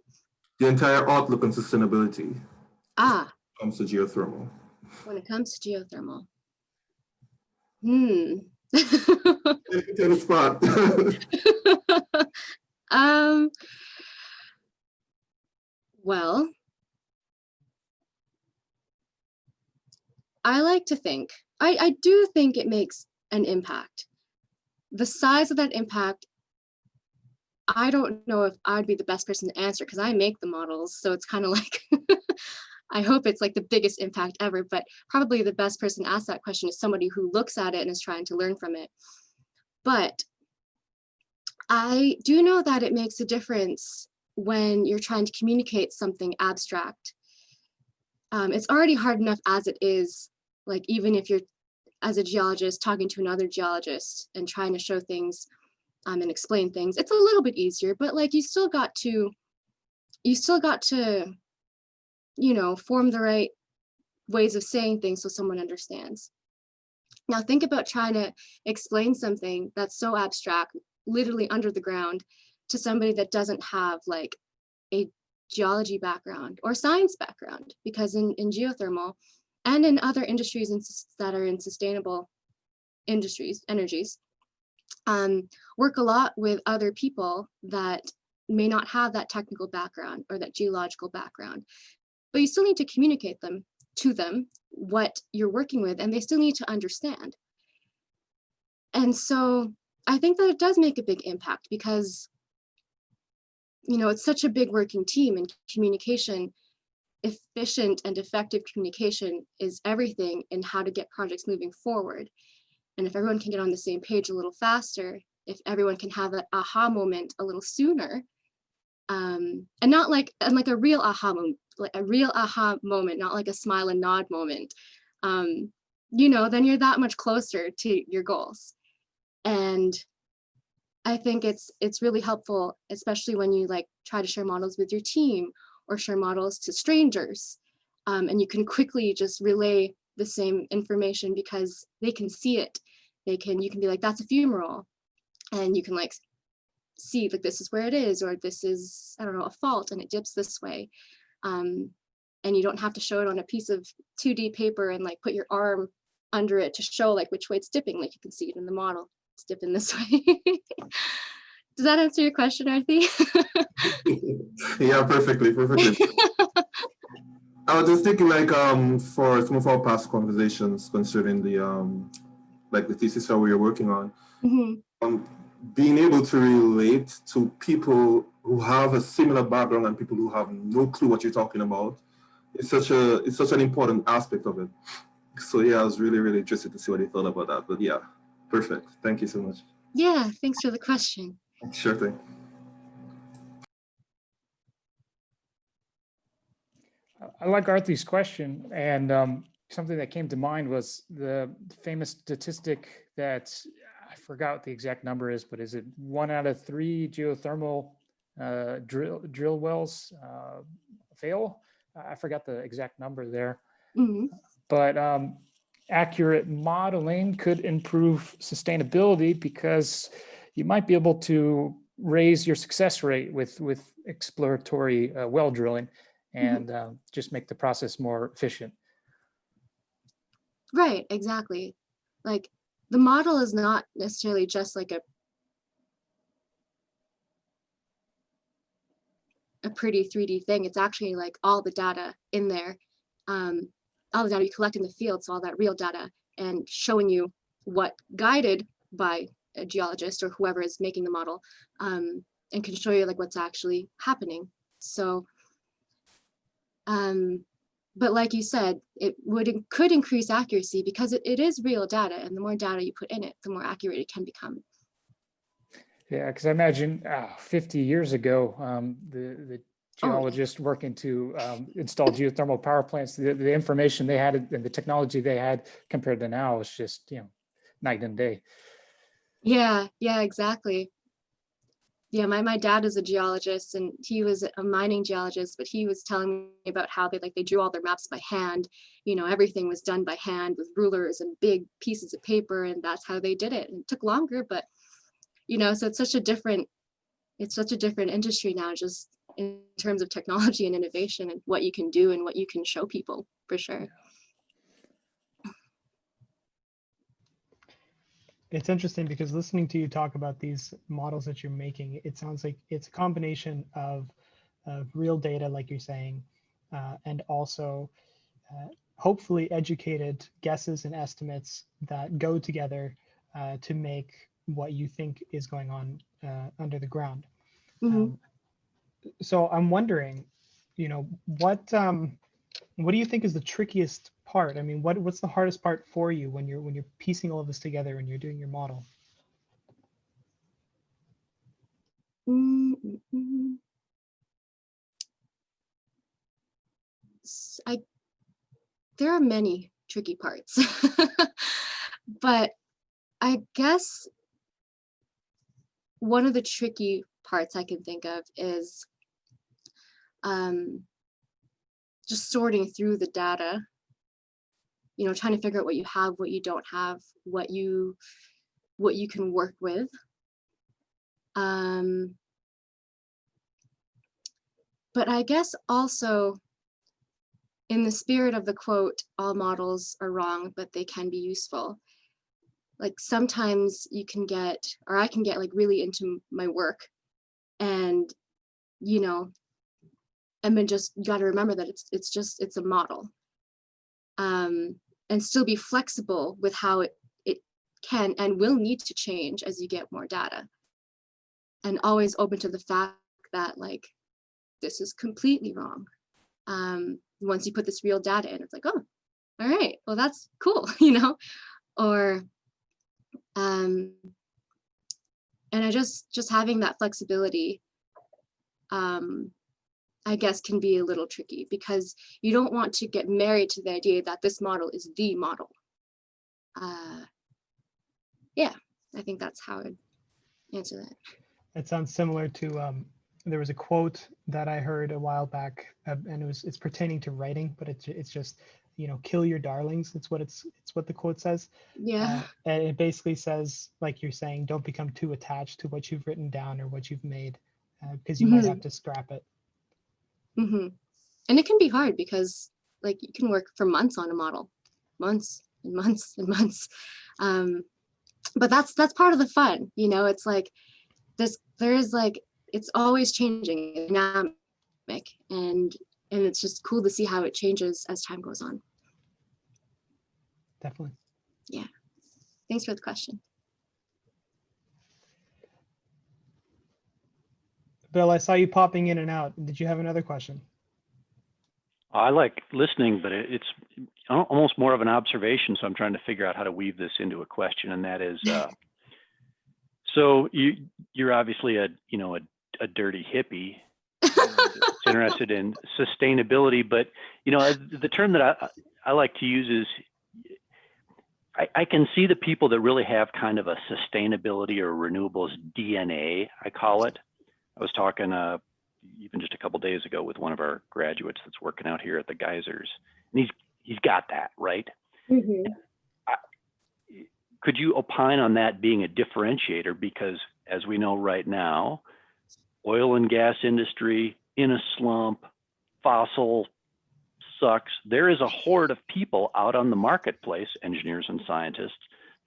The entire outlook on sustainability. Ah. When it comes to geothermal. When it comes to geothermal. To the spot. Well, I like to think, I do think it makes an impact. The size of that impact, I don't know if I'd be the best person to answer because I make the models. So it's kind of like, I hope it's like the biggest impact ever, but probably the best person to ask that question is somebody who looks at it and is trying to learn from it. But I do know that it makes a difference when you're trying to communicate something abstract. It's already hard enough as it is, like even if you're, as a geologist, talking to another geologist and trying to show things and explain things, it's a little bit easier, but like you still got to, you know, form the right ways of saying things so someone understands. Now think about trying to explain something that's so abstract, literally under the ground, to somebody that doesn't have like a geology background or science background, because in geothermal and in other industries that are in sustainable industries, energies, work a lot with other people that may not have that technical background or that geological background, but you still need to communicate to them what you're working with, and they still need to understand. And so I think that it does make a big impact because, you know, it's such a big working team, and communication, efficient and effective communication is everything in how to get projects moving forward. And if everyone can get on the same page a little faster, if everyone can have that aha moment a little sooner, and not like, and like a real aha moment, like a real aha moment, not like a smile and nod moment, you know, then you're that much closer to your goals. And I think it's really helpful, especially when you like try to share models with your team or share models to strangers. and you can quickly just relay the same information because they can see it. You can be like, that's a fumarole, and you can like see like this is where it is, or this is, I don't know, a fault and it dips this way. And you don't have to show it on a piece of 2D paper and like put your arm under it to show like which way it's dipping. Like you can see it in the model, it's dipping this way. Does that answer your question, Arthi? Yeah, perfectly. I was just thinking, like, for some of our past conversations concerning the like the thesis that we were working on, being able to relate to people who have a similar background and people who have no clue what you're talking about, it's such an important aspect of it. So yeah, I was really interested to see what you thought about that. But yeah, perfect. Thank you so much. Yeah, thanks for the question. Sure thing. I like Arthi's question, and something that came to mind was the famous statistic that I forgot what the exact number is, but is it 1 out of 3 geothermal drill wells fail? I forgot the exact number there. But accurate modeling could improve sustainability because you might be able to raise your success rate with exploratory well drilling and just make the process more efficient. Right, exactly. Like the model is not necessarily just like a pretty 3D thing. It's actually like all the data in there, all the data you collect in the field, so all that real data, and showing you what, guided by a geologist or whoever is making the model, and can show you like what's actually happening. So, but like you said, it could increase accuracy because it is real data, and the more data you put in it, the more accurate it can become. Yeah, because I imagine 50 years ago, the geologists working to install geothermal power plants, the information they had and the technology they had compared to now is just, night and day. Yeah, exactly. Yeah, my dad is a geologist, and he was a mining geologist, but he was telling me about how they drew all their maps by hand. Everything was done by hand with rulers and big pieces of paper, and that's how they did it. And it took longer, but so it's such a different industry now, just in terms of technology and innovation and what you can do and what you can show people, for sure. It's interesting because listening to you talk about these models that you're making, it sounds like it's a combination of real data, like you're saying, and also hopefully educated guesses and estimates that go together to make what you think is going on under the ground. So I'm wondering, what do you think is the trickiest part? I mean, what's the hardest part for you when you're piecing all of this together and you're doing your model? There are many tricky parts, but I guess one of the tricky parts I can think of is just sorting through the data, trying to figure out what you have, what you don't have, what you can work with. But I guess also, in the spirit of the quote, all models are wrong, but they can be useful. Like sometimes I can get like really into my work, and and then just got to remember that it's a model, and still be flexible with how it can and will need to change as you get more data, and always open to the fact that like this is completely wrong. Once you put this real data in, it's like, oh, all right, well that's cool, or and I just having that flexibility, I guess, can be a little tricky because you don't want to get married to the idea that this model is the model. Yeah, I think that's how I'd answer that. It sounds similar to there was a quote that I heard a while back, and it's pertaining to writing, but it's just, kill your darlings. It's what the quote says. Yeah. And it basically says, like you're saying, don't become too attached to what you've written down or what you've made, because you might have to scrap it. And it can be hard because, like, you can work for months on a model, months and months and months. But that's part of the fun, It's like there's like, it's always changing, it's dynamic, and it's just cool to see how it changes as time goes on. Definitely. Yeah. Thanks for the question. Bill, I saw you popping in and out. Did you have another question? I like listening, but it's almost more of an observation. So I'm trying to figure out how to weave this into a question, and that is, so you're obviously a dirty hippie that's interested in sustainability, but the term that I like to use is, I can see the people that really have kind of a sustainability or renewables DNA, I call it. I was talking even just a couple of days ago with one of our graduates that's working out here at the geysers, and he's got that, right? Could you opine on that being a differentiator? Because as we know right now, oil and gas industry in a slump, fossil sucks. There is a horde of people out on the marketplace, engineers and scientists,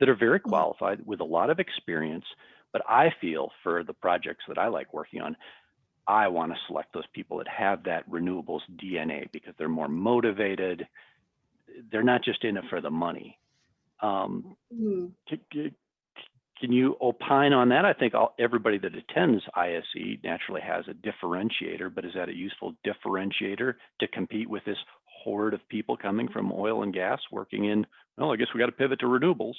that are very qualified with a lot of experience. But I feel for the projects that I like working on, I want to select those people that have that renewables DNA because they're more motivated. They're not just in it for the money. Can you opine on that? I think everybody that attends ISE naturally has a differentiator, but is that a useful differentiator to compete with this horde of people coming from oil and gas working in, well, I guess we got to pivot to renewables?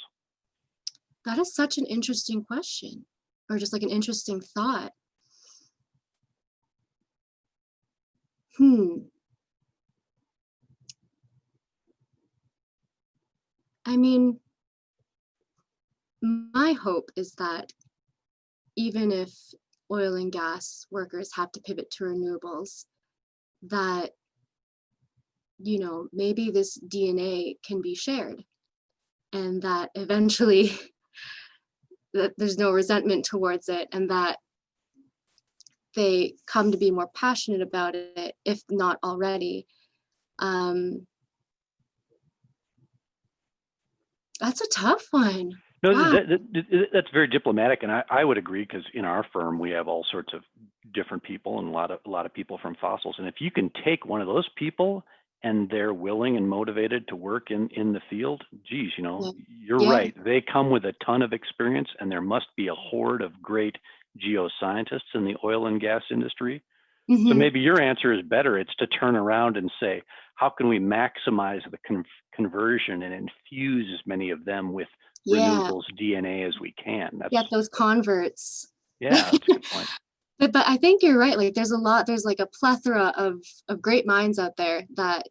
That is such an interesting question, or just like an interesting thought. I mean, my hope is that even if oil and gas workers have to pivot to renewables, that, maybe this DNA can be shared, and that eventually that there's no resentment towards it, and that they come to be more passionate about it, if not already. That's a tough one. No, Wow. that's very diplomatic, and I would agree, because in our firm we have all sorts of different people and a lot of people from fossils, and if you can take one of those people and they're willing and motivated to work in the field, geez, you're right. They come with a ton of experience, and there must be a horde of great geoscientists in the oil and gas industry. So maybe your answer is better. It's to turn around and say, how can we maximize the conversion and infuse as many of them with renewables DNA as we can? Get those converts. Yeah, that's a good point. But I think you're right. Like, there's like a plethora of great minds out there that,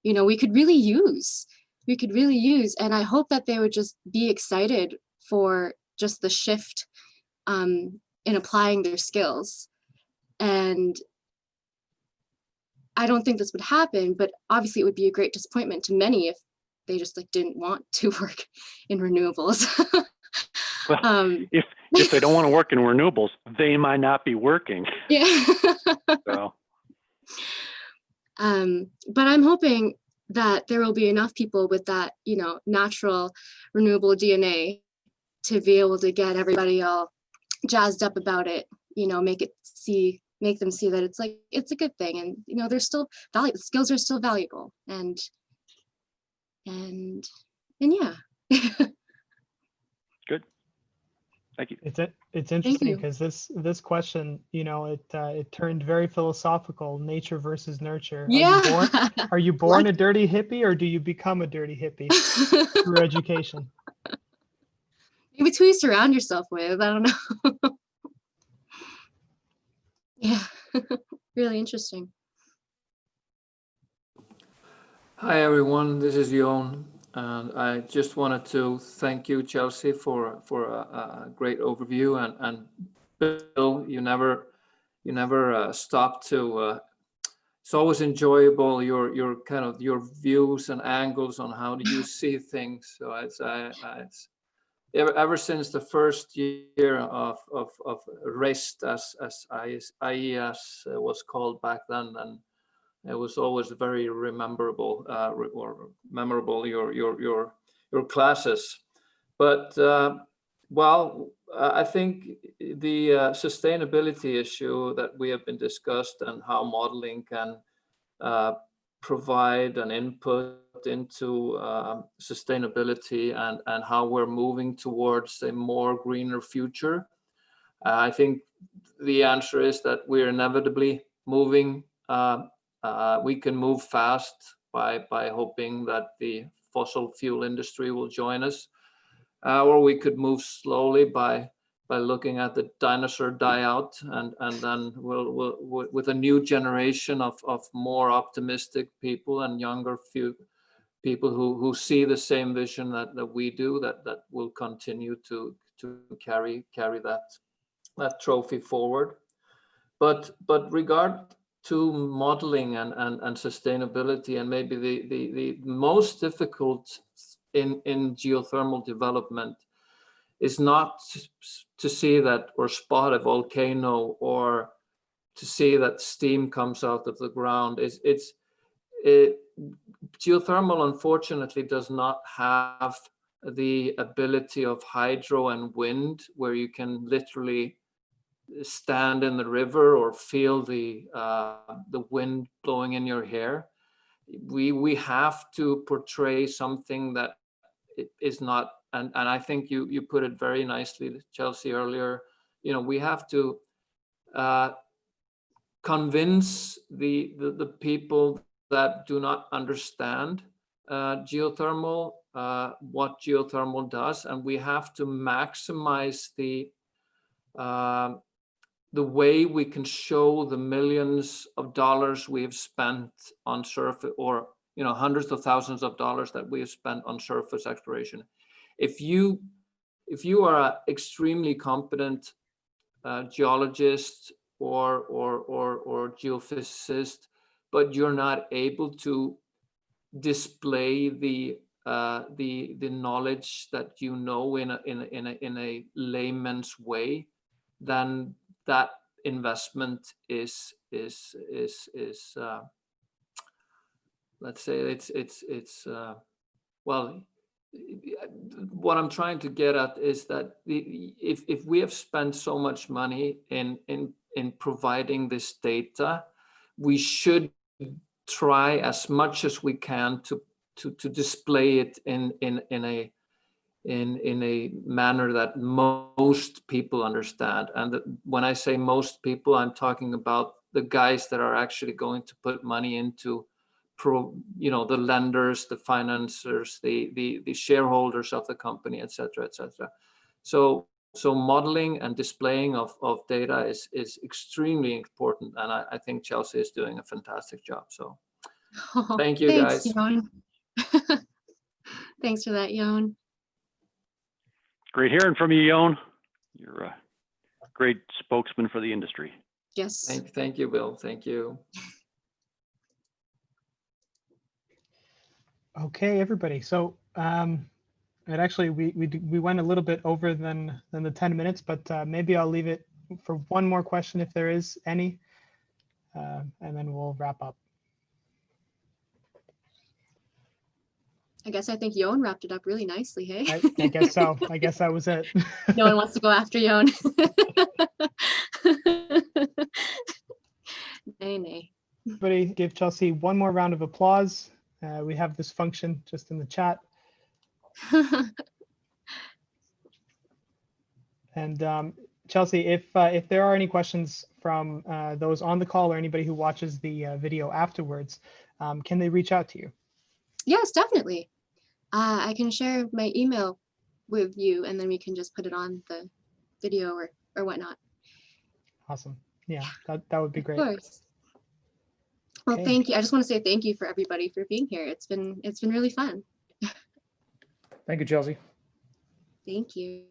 we could really use. And I hope that they would just be excited for just the shift in applying their skills. And I don't think this would happen, but obviously it would be a great disappointment to many if they just didn't want to work in renewables. Well, if they don't want to work in renewables, they might not be working. Yeah. So. But I'm hoping that there will be enough people with that, natural renewable DNA to be able to get everybody all jazzed up about it, make them see that it's a good thing, and there's still value. The skills are still valuable, and yeah. Good. Thank you. It's interesting because this question, it turned very philosophical. Nature versus nurture. Yeah. Are you born a dirty hippie, or do you become a dirty hippie through education? Maybe it's who you surround yourself with. I don't know. Yeah. Really interesting. Hi everyone, this is Jon, and I just wanted to thank you, Chelsea, for a great overview. And Bill, you never stop to. It's always enjoyable your kind of your views and angles on how do you see things. So it's ever since the first year of REST as IES was called back then, and it was always very memorable your classes. But I think the sustainability issue that we have been discussed and how modeling can provide an input into sustainability and how we're moving towards a more greener future. I think the answer is that we're inevitably moving. We can move fast by hoping that the fossil fuel industry will join us, or we could move slowly by looking at the dinosaur die out, and then we'll with a new generation of more optimistic people and younger few people who see the same vision that we do, that will continue to carry that trophy forward. But regard to modeling and sustainability, and maybe the most difficult in geothermal development is not to see that or spot a volcano or to see that steam comes out of the ground. Geothermal, unfortunately, does not have the ability of hydro and wind, where you can literally stand in the river or feel the wind blowing in your hair. We have to portray something that is not, and I think you put it very nicely, Chelsea, earlier. We have to convince the people that do not understand geothermal, what geothermal does, and we have to maximize the way we can show the millions of dollars we have spent on surface, or hundreds of thousands of dollars that we have spent on surface exploration. If you are an extremely competent geologist or geophysicist, but you're not able to display the knowledge that in a layman's way, then that investment is let's say it's well, what I'm trying to get at is that if we have spent so much money in providing this data, we should try as much as we can to display it in a manner that most people understand. And when I say most people, I'm talking about the guys that are actually going to put money into the lenders, the financiers, the shareholders of the company, et cetera, et cetera. So modeling and displaying of data is extremely important, and I think Chelsea is doing a fantastic job. So thank you, thanks, guys. Jon. Thanks for that, Jon. Great hearing from you, Jon. You're a great spokesman for the industry. Yes. Thank you, Bill. Thank you. Okay, everybody. So it actually we went a little bit over than the 10 minutes, but maybe I'll leave it for one more question if there is any, and then we'll wrap up. I guess I think Jon wrapped it up really nicely, hey? I guess so. I guess that was it. No one wants to go after Jon. Nay. Everybody give Chelsea one more round of applause. We have this function just in the chat. And Chelsea, if there are any questions from those on the call or anybody who watches the video afterwards, can they reach out to you? Yes, definitely. I can share my email with you, and then we can just put it on the video or whatnot. Awesome. Yeah, that would be great. Of course. Well, Okay. thank you. I just want to say thank you for everybody for being here. It's been really fun. Thank you, Chelsea. Thank you.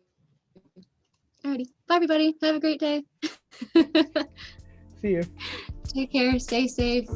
Alrighty. Bye, everybody. Have a great day. See you. Take care. Stay safe.